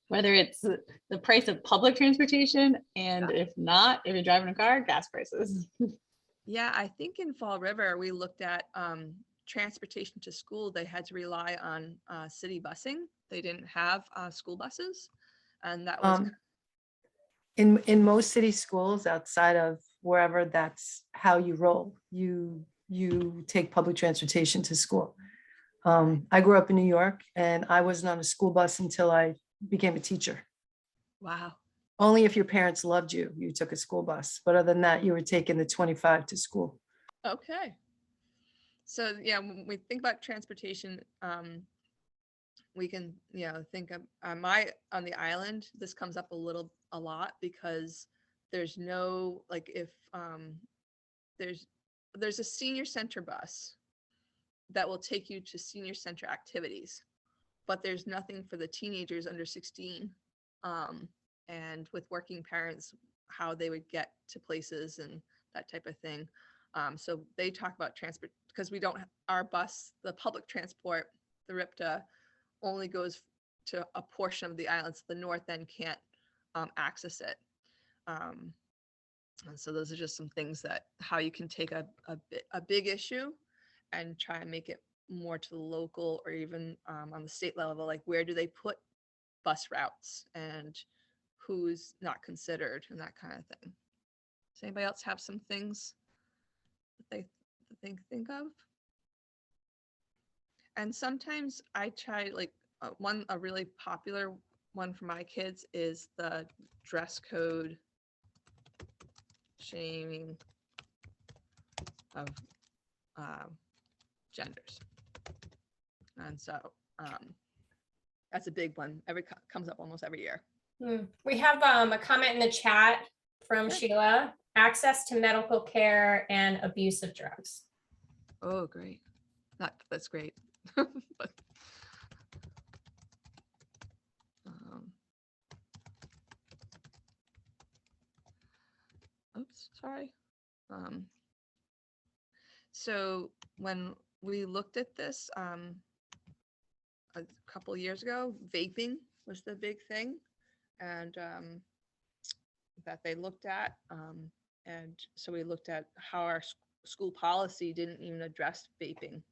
S4: Whether it's the price of public transportation and if not, if you're driving a car, gas prices.
S1: Yeah, I think in Fall River, we looked at transportation to school. They had to rely on city busing. They didn't have school buses. And that was,
S5: in most city schools outside of wherever that's how you roll, you take public transportation to school. I grew up in New York and I wasn't on a school bus until I became a teacher.
S1: wow.
S5: Only if your parents loved you, you took a school bus. But other than that, you were taking the 25 to school.
S1: Okay. So yeah, when we think about transportation, we can, think of on the island, this comes up a lot because there's no, like if there's a senior center bus that will take you to senior center activities, but there's nothing for the teenagers under 16. And with working parents, how they would get to places and that type of thing. So they talk about transport because we don't, our bus, the public transport, the RIPTA only goes to a portion of the islands. The north end can't access it. And so those are just some things that how you can take a big issue and try and make it more to the local or even on the state level, like where do they put bus routes and who's not considered and that kind of thing. Does anybody else have some things that they think of? And sometimes I try like a really popular one for my kids is the dress code shaming of genders. And so that's a big one. Comes up almost every year.
S2: We have a comment in the chat from Sheila. Access to medical care and abuse of drugs.
S1: Oh, great. That's great. But, oops, sorry. So when we looked at this a couple years ago, vaping was the big thing, and that they looked at. And so we looked at how our school policy didn't even address vaping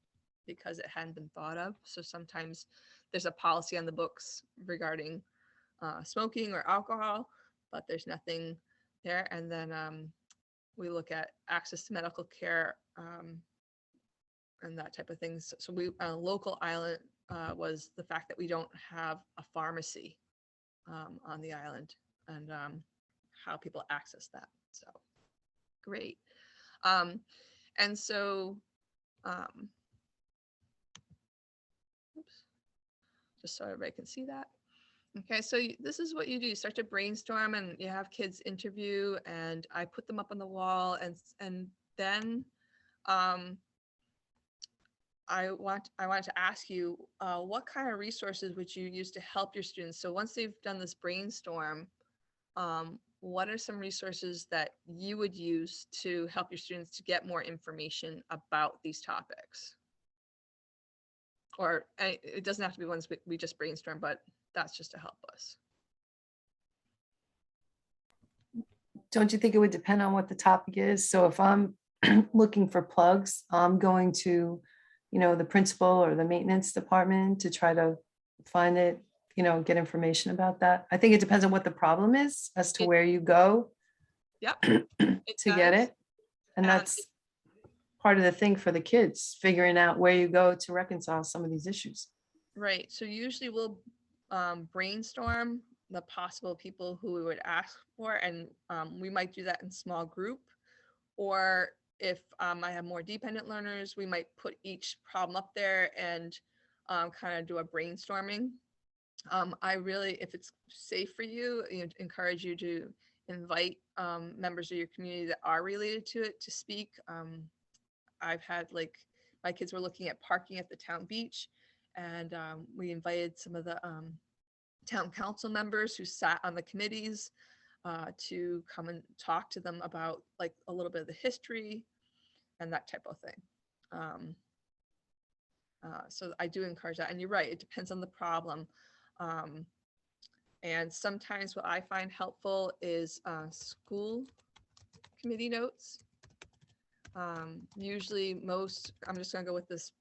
S1: because it hadn't been thought of. So sometimes there's a policy on the books regarding smoking or alcohol, but there's nothing there. And then we look at access to medical care and that type of things. So we local island was the fact that we don't have a pharmacy on the island and how people access that. So great. And so oops, just so everybody can see that. Okay, so this is what you do. You start to brainstorm and you have kids interview, and I put them up on the wall, and then um, I wanted to ask you, what kind of resources would you use to help your students? So once they've done this brainstorm, what are some resources that you would use to help your students to get more information about these topics? Or it doesn't have to be ones we just brainstorm, but that's just to help us.
S5: Don't you think it would depend on what the topic is? So if I'm looking for plugs, I'm going to, the principal or the maintenance department to try to find it, get information about that. I think it depends on what the problem is as to where you go
S1: Yep.
S5: to get
S1: does.
S5: it. And that's part of the thing for the kids, figuring out where you go to reconcile some of these issues.
S1: Right. So usually we'll brainstorm the possible people who we would ask for, and we might do that in small group. Or if I have more dependent learners, we might put each problem up there and kind of do a brainstorming. I really, if it's safe for you, encourage you to invite members of your community that are related to it to speak. I've had my kids were looking at parking at the town beach, and we invited some of the town council members who sat on the committees to come and talk to them about like a little bit of the history and that type of thing. So I do encourage that. And you're right, it depends on the problem. And sometimes what I find helpful is school committee notes. Usually I'm just gonna go with this,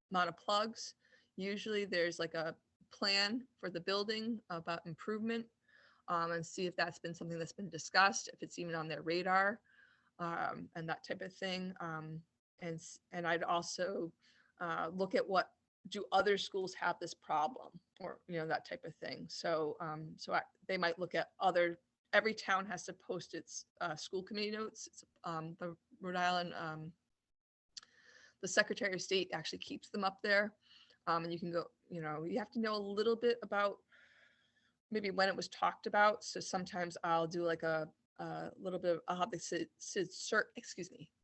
S1: amount of plugs. Usually there's like a plan for the building about improvement, and see if that's been something that's been discussed, if it's even on their radar, and that type of thing. And I'd also look at what do other schools have this problem, or that type of thing. So they might look at every town has to post its school committee notes. It's, the Rhode Island, the Secretary of State actually keeps them up there. And you can go, you have to know a little bit about maybe when it was talked about. So sometimes I'll do like a little bit of, I'll have to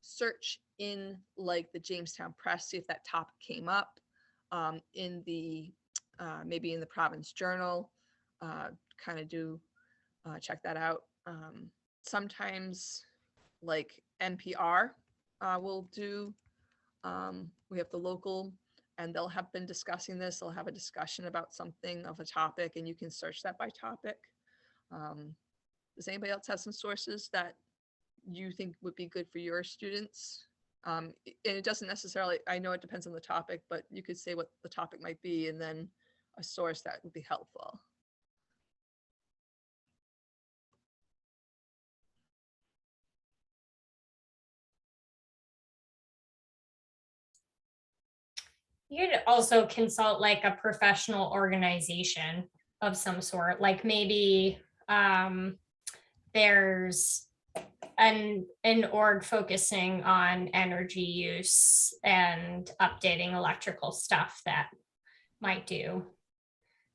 S1: search in like the Jamestown Press, see if that topic came up in the, maybe in the Province Journal, kind of do, check that out. Sometimes like NPR will do, we have the local, and they'll have been discussing this. They'll have a discussion about something of a topic, and you can search that by topic. Does anybody else have some sources that you think would be good for your students? And it doesn't necessarily, I know it depends on the topic, but you could say what the topic might be and then a source that would be helpful.
S2: You could also consult like a professional organization of some sort, like maybe there's an org focusing on energy use and updating electrical stuff that might do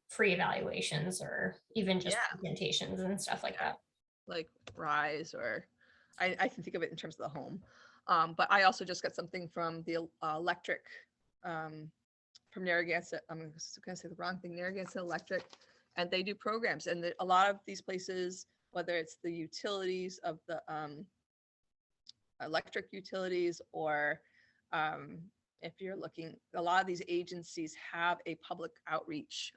S2: free evaluations or even just presentations and stuff like that.
S1: Like Rise, or I can think of it in terms of the home. But I also just got something from the electric, from Narragansett. I'm going to say the wrong thing, Narragansett Electric, and they do programs. And a lot of these places, whether it's the utilities of the electric utilities, or if you're looking, a lot of these agencies have a public outreach.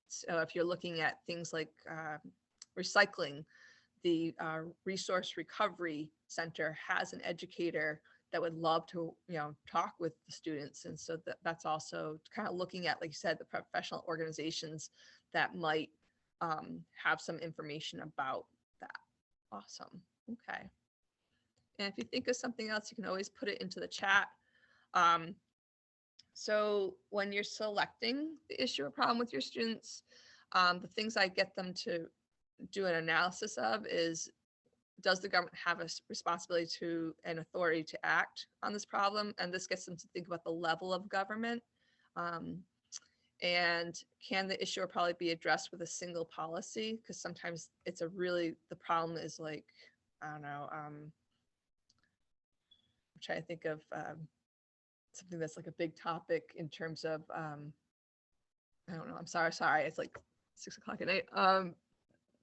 S1: So if you're looking at things like recycling, the Resource Recovery Center has an educator that would love to, talk with the students. And so that's also kind of looking at, like you said, the professional organizations that might have some information about that. Awesome. Okay. And if you think of something else, you can always put it into the chat. So when you're selecting the issue or problem with your students, the things I get them to do an analysis of is, does the government have a responsibility to and authority to act on this problem? And this gets them to think about the level of government. And can the issue probably be addressed with a single policy? Because sometimes it's the problem is like, I don't know, I'm trying to think of something that's like a big topic in terms of, I don't know, I'm sorry, it's like 6 o'clock at night.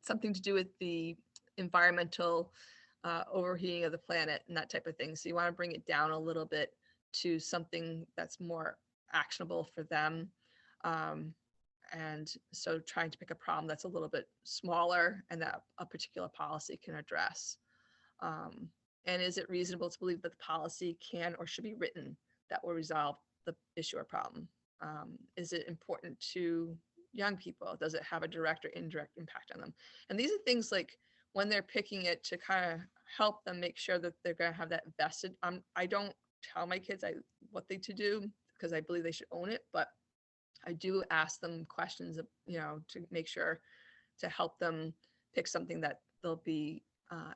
S1: Something to do with the environmental overheating of the planet and that type of thing. So you want to bring it down a little bit to something that's more actionable for them. And so trying to pick a problem that's a little bit smaller and that a particular policy can address. And is it reasonable to believe that the policy can or should be written that will resolve the issue or problem? Is it important to young people? Does it have a direct or indirect impact on them? And these are things like when they're picking it to kind of help them make sure that they're going to have that vested. I don't tell my kids what they to do because I believe they should own it, but I do ask them questions, to make sure to help them pick something that they'll be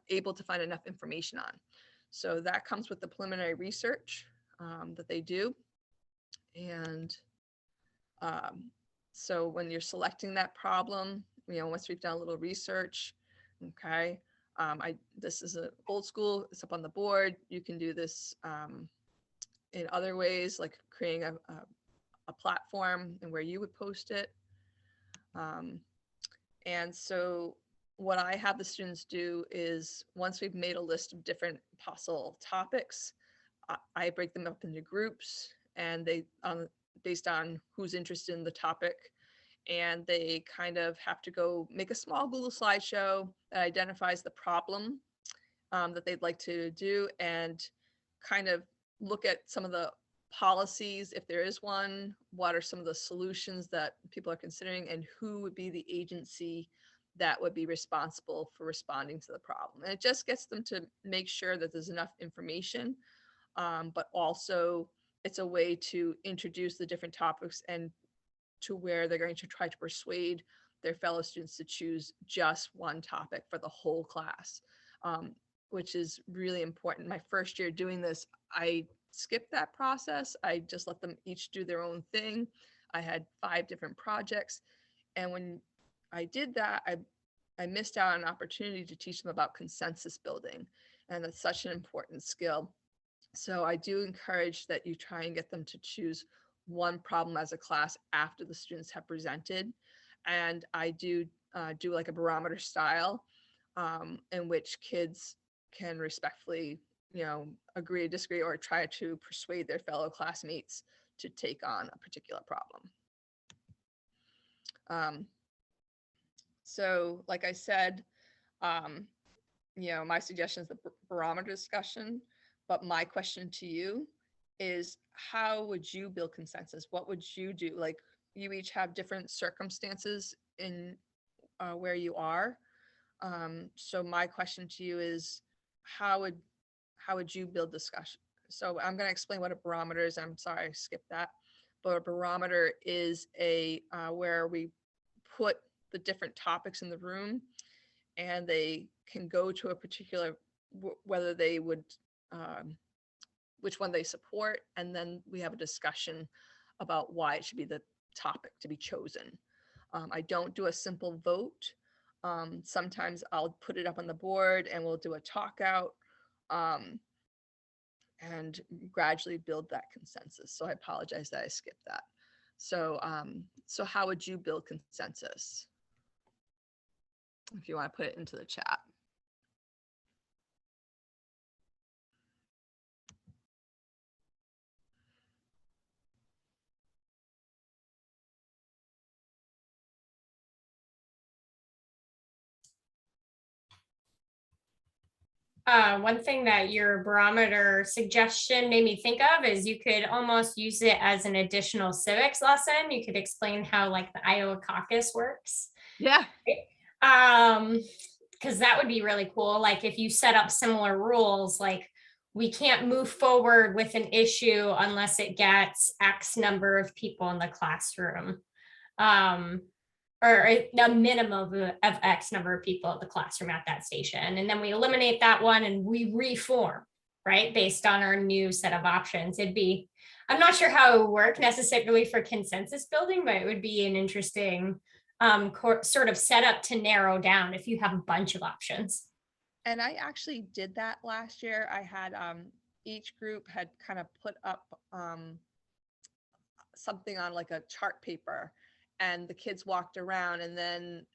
S1: able to find enough information on. So that comes with the preliminary research that they do. And so when you're selecting that problem, once we've done a little research, okay, this is an old school, it's up on the board. You can do this in other ways, like creating a platform and where you would post it. And so what I have the students do is once we've made a list of different possible topics, I break them up into groups, and they based on who's interested in the topic, and they kind of have to go make a small Google slideshow that identifies the problem that they'd like to do, and kind of look at some of the policies, if there is one, what are some of the solutions that people are considering, and who would be the agency that would be responsible for responding to the problem. And it just gets them to make sure that there's enough information, but also it's a way to introduce the different topics and to where they're going to try to persuade their fellow students to choose just one topic for the whole class, which is really important. My first year doing this, I skipped that process. I just let them each do their own thing. I had 5 different projects. And when I did that, I missed out on an opportunity to teach them about consensus building. And that's such an important skill. So I do encourage that you try and get them to choose one problem as a class after the students have presented. And I do like a barometer style in which kids can respectfully, agree or disagree or try to persuade their fellow classmates to take on a particular problem. So like I said, my suggestion is the barometer discussion, but my question to you is, how would you build consensus? What would you do? Like, you each have different circumstances in where you are. So my question to you is, how would you build discussion? So I'm going to explain what a barometer is. I'm sorry, I skipped that. But a barometer is where we put the different topics in the room, and they can go to a particular, whether they would, which one they support, and then we have a discussion about why it should be the topic to be chosen. I don't do a simple vote. Sometimes I'll put it up on the board and we'll do a talk out and gradually build that consensus. So I apologize that I skipped that. So, so how would you build consensus? If you want to put it into the chat.
S2: One thing that your barometer suggestion made me think of is you could almost use it as an additional civics lesson. You could explain how like the Iowa caucus works.
S1: Yeah.
S2: Because that would be really cool. Like if you set up similar rules, like we can't move forward with an issue unless it gets X number of people in the classroom. Or a minimum of X number of people at the classroom at that station. And then we eliminate that one and we reform. right? Based on our new set of options. I'm not sure how it would work necessarily for consensus building, but it would be an interesting sort of setup to narrow down if you have a bunch of options.
S1: And I actually did that last year. I had each group had kind of put up something on like a chart paper, and the kids walked around, and then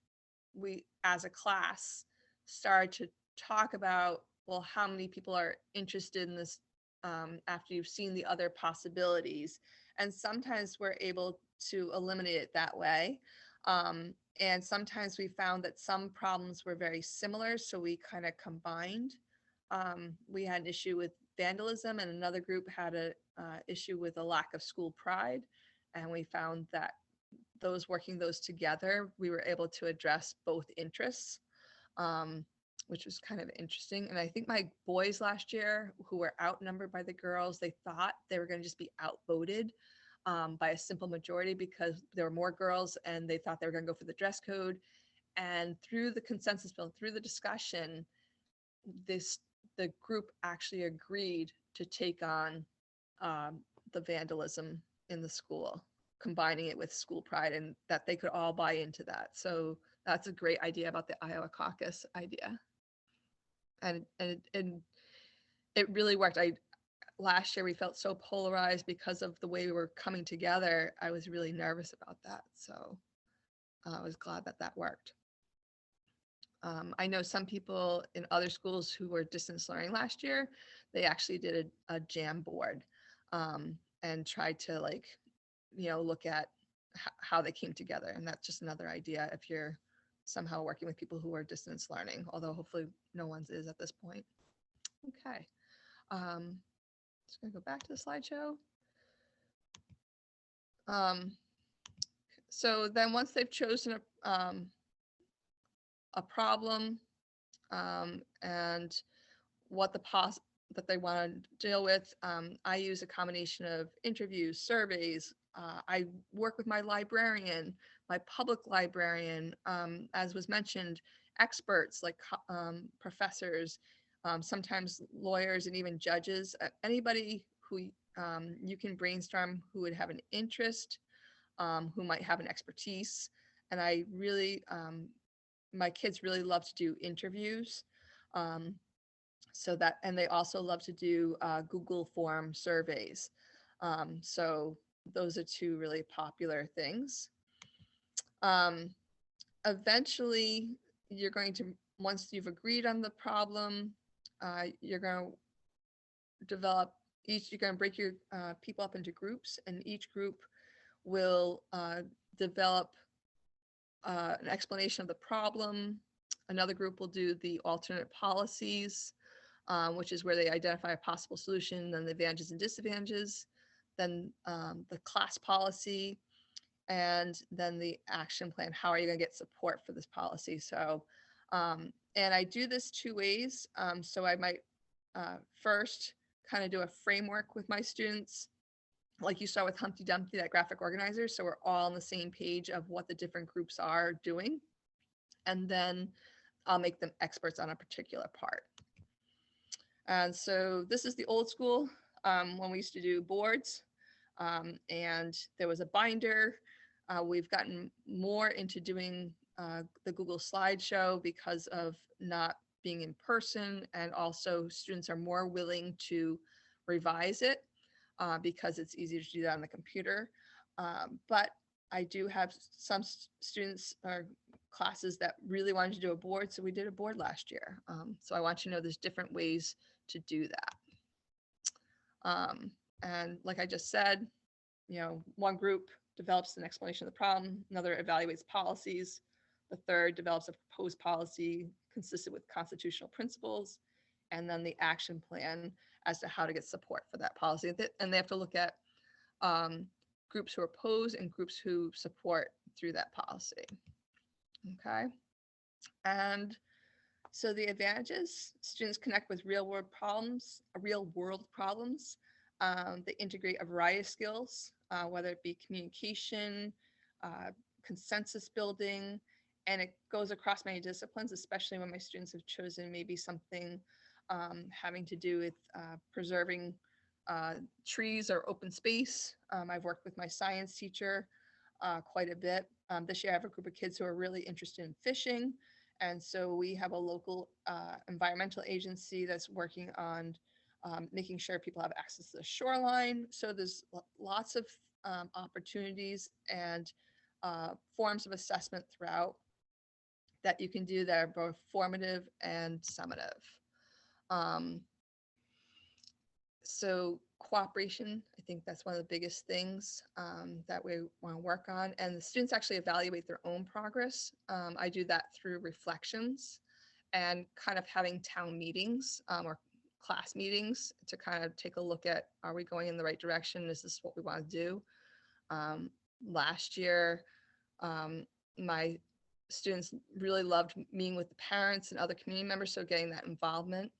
S1: we as a class started to talk about, well, how many people are interested in this after you've seen the other possibilities. And sometimes we're able to eliminate it that way. And sometimes we found that some problems were very similar, so we kind of combined. We had an issue with vandalism, and another group had a issue with a lack of school pride. And we found that working those together, we were able to address both interests, which was kind of interesting. And I think my boys last year, who were outnumbered by the girls, they thought they were going to just be outvoted by a simple majority because there were more girls, and they thought they were going to go for the dress code. And through the consensus bill, through the discussion, the group actually agreed to take on the vandalism in the school, combining it with school pride, and that they could all buy into that. So that's a great idea about the Iowa caucus idea. And it really worked. Last year we felt so polarized because of the way we were coming together. I was really nervous about that. So I was glad that that worked. I know some people in other schools who were distance learning last year, they actually did a jam board and tried to look at how they came together. And that's just another idea if you're somehow working with people who are distance learning, although hopefully no one's is at this point. Okay. Just gonna go back to the slideshow. So then once they've chosen a problem and what that they want to deal with, I use a combination of interviews, surveys. I work with my librarian, my public librarian, as was mentioned, experts like professors, sometimes lawyers, and even judges, anybody who you can brainstorm who would have an interest, who might have an expertise. And I really, my kids really love to do interviews. And they also love to do Google form surveys. So those are two really popular things. Eventually, you're going to, once you've agreed on the problem, you're going to develop you're going to break your people up into groups, and each group will develop an explanation of the problem. Another group will do the alternate policies, which is where they identify a possible solution, then the advantages and disadvantages, then the class policy, and then the action plan. How are you going to get support for this policy? So, and I do this two ways. So I might first kind of do a framework with my students, like you saw with Humpty Dumpty, that graphic organizer. So we're all on the same page of what the different groups are doing. And then I'll make them experts on a particular part. And so this is the old school when we used to do boards, and there was a binder. We've gotten more into doing the Google slideshow because of not being in person, and also students are more willing to revise it because it's easier to do that on the computer. But I do have some students or classes that really wanted to do a board, so we did a board last year. So I want you to know there's different ways to do that. And like I just said, one group develops an explanation of the problem, another evaluates policies, the third develops a proposed policy consistent with constitutional principles, and then the action plan as to how to get support for that policy. And they have to look at groups who oppose and groups who support through that policy. Okay. And so the advantages: students connect with real world problems. They integrate a variety of skills, whether it be communication, consensus building, and it goes across many disciplines, especially when my students have chosen maybe something having to do with preserving trees or open space. I've worked with my science teacher quite a bit. This year I have a group of kids who are really interested in fishing. And so we have a local environmental agency that's working on making sure people have access to the shoreline. So there's lots of opportunities and forms of assessment throughout that you can do that are both formative and summative. So cooperation, I think that's one of the biggest things that we want to work on. And the students actually evaluate their own progress. I do that through reflections and kind of having town meetings or class meetings to kind of take a look at, are we going in the right direction? Is this what we want to do? Last year, my students really loved meeting with the parents and other community members, so getting that involvement.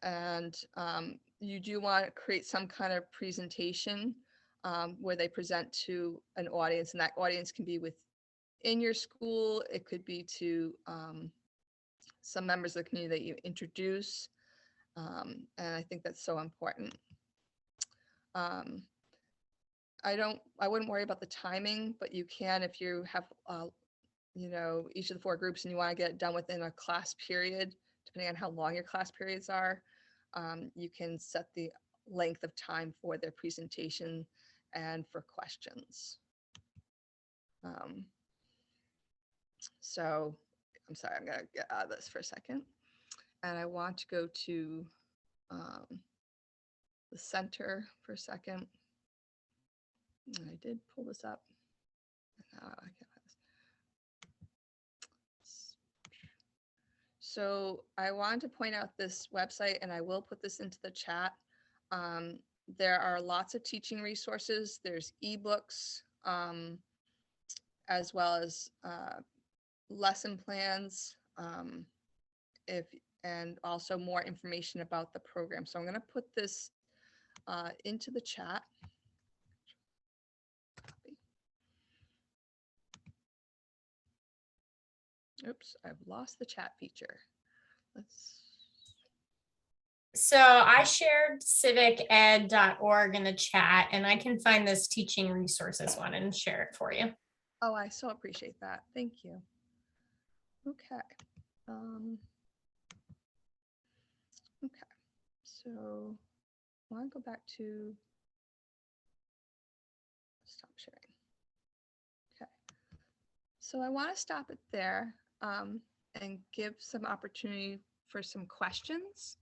S1: And you do want to create some kind of presentation where they present to an audience, and that audience can be within your school. It could be to some members of the community that you introduce. And I think that's so important. I wouldn't worry about the timing, but you can, if you have, each of the 4 groups and you want to get it done within a class period, depending on how long your class periods are, you can set the length of time for their presentation and for questions. So I'm sorry, I'm gonna get out of this for a second. And I want to go to the center for a second. And I did pull this up. I can't find this. So I wanted to point out this website, and I will put this into the chat. There are lots of teaching resources. There's ebooks, as well as lesson plans, and also more information about the program. So I'm going to put this into the chat. Oops, I've lost the chat feature.
S2: So I shared civiced.org in the chat, and I can find this teaching resources one and share it for you.
S1: Oh, I so appreciate that. Thank you. Okay. Okay. So I want to go back to stop sharing. Okay. So I want to stop it there and give some opportunity for some questions.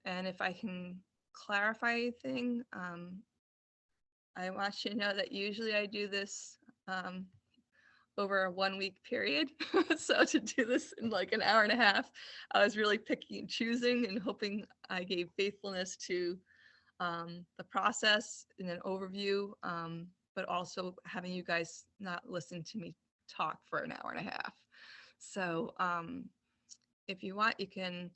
S1: And if I can clarify anything, I want you to know that usually I do this over a 1-week period. So to do this in like an hour and a half, I was really picking and choosing and hoping I gave faithfulness to the process in an overview, but also having you guys not listen to me talk for an hour and a half. So if you want, you can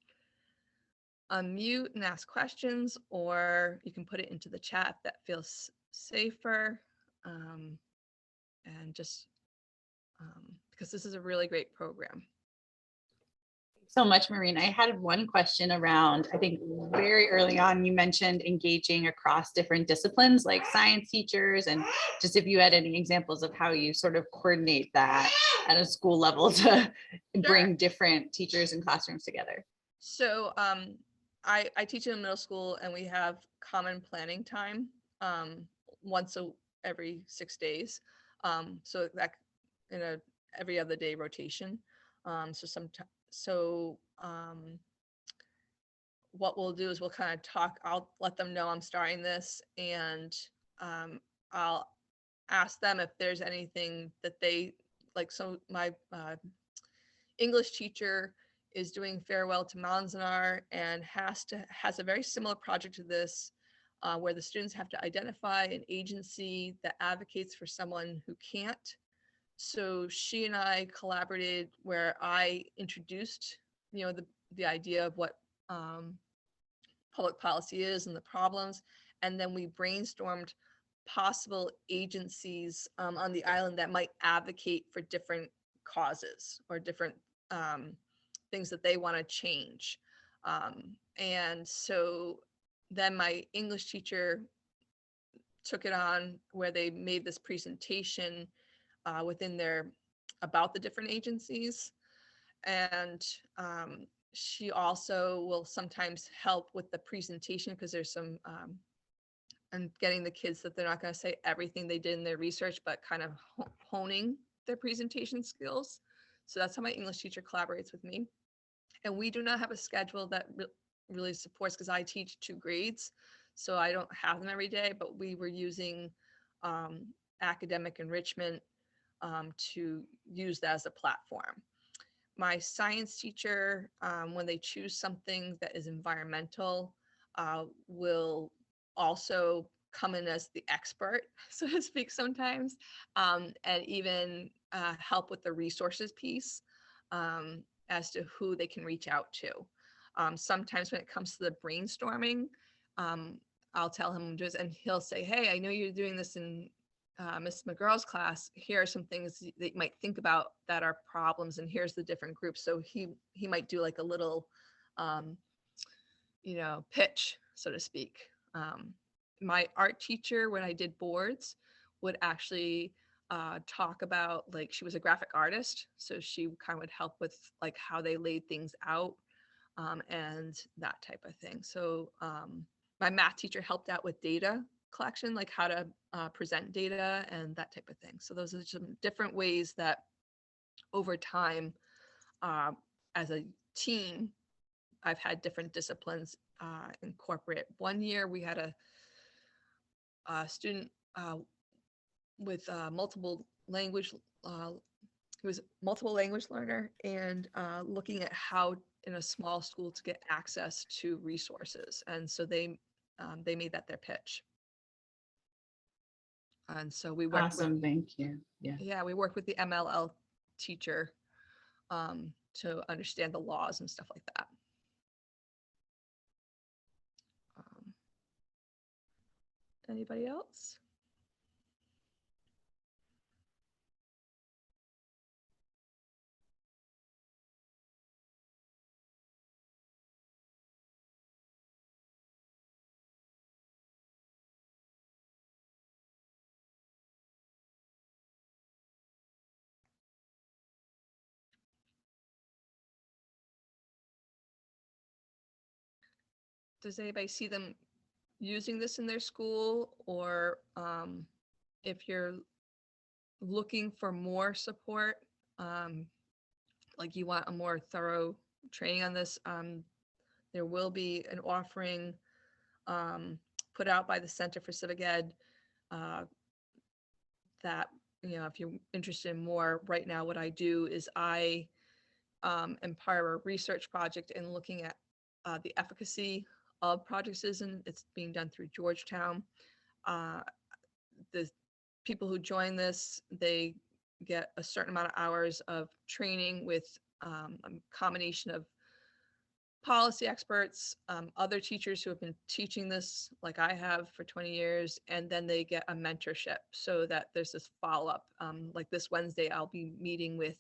S1: unmute and ask questions, or you can put it into the chat if that feels safer. And just because this is a really great program.
S4: So much, Maureen. I had one question around, I think very early on, you mentioned engaging across different disciplines like science teachers, and just if you had any examples of how you sort of coordinate that at a school level to bring different teachers and classrooms together.
S1: So I teach in a middle school, and we have common planning time once every 6 days. So that in every other day rotation. So what we'll do is we'll kind of talk. I'll let them know I'm starting this, and I'll ask them if there's anything that they like. So my English teacher is doing Farewell to Manzanar and has a very similar project to this, where the students have to identify an agency that advocates for someone who can't. So she and I collaborated where I introduced, the idea of what public policy is and the problems, and then we brainstormed possible agencies on the island that might advocate for different causes or different things that they want to change. And so then my English teacher took it on where they made this presentation within about the different agencies. And she also will sometimes help with the presentation because there's some and getting the kids that they're not going to say everything they did in their research, but kind of honing their presentation skills. So that's how my English teacher collaborates with me. And we do not have a schedule that really supports, because I teach 2 grades. So I don't have them every day, but we were using academic enrichment to use that as a platform. My science teacher, when they choose something that is environmental, will also come in as the expert, so to speak, sometimes, and even help with the resources piece as to who they can reach out to. Sometimes when it comes to the brainstorming, I'll tell him just, and he'll say, hey, I know you're doing this in Miss McGurl's class. Here are some things that you might think about that are problems, and here's the different groups. So he might do like a little, pitch, so to speak. My art teacher, when I did boards, would actually talk about, like, she was a graphic artist, so she kind of would help with like how they laid things out and that type of thing. So my math teacher helped out with data collection, like how to present data and that type of thing. So those are some different ways that over time, as a team, I've had different disciplines incorporate. One year we had a student with multiple language, who was multiple language learner, and looking at how in a small school to get access to resources. And so they made that their pitch. And so we worked
S4: Awesome, thank you. Yeah.
S1: we worked with the MLL teacher to understand the laws and stuff like that. Anybody else? Does anybody see them using this in their school, or if you're looking for more support, like you want a more thorough training on this, there will be an offering put out by the Center for Civic Ed that, if you're interested in more. Right now, what I do is I am part of a research project in looking at the efficacy of Project Citizen. It's being done through Georgetown. The people who join this, they get a certain amount of hours of training with a combination of policy experts, other teachers who have been teaching this like I have for 20 years, and then they get a mentorship so that there's this follow-up. Like this Wednesday, I'll be meeting with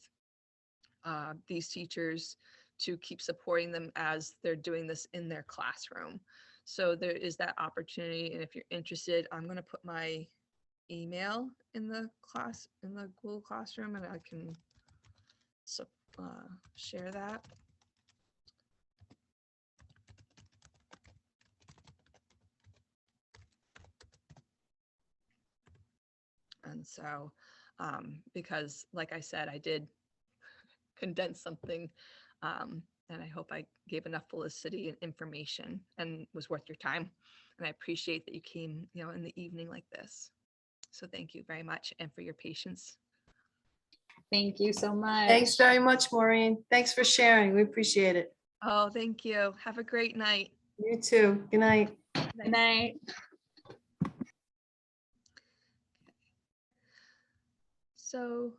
S1: these teachers to keep supporting them as they're doing this in their classroom. So there is that opportunity. And if you're interested, I'm going to put my email in the class, in the Google Classroom, and I can share that. And so, because like I said, I did condense something, and I hope I gave enough felicity and information and was worth your time. And I appreciate that you came, in the evening like this. So thank you very much, and for your patience.
S4: Thank you so much.
S5: Thanks very much, Maureen. Thanks for sharing. We appreciate it.
S1: Oh, thank you. Have a great night.
S5: You too. Good night.
S4: Good night.
S1: So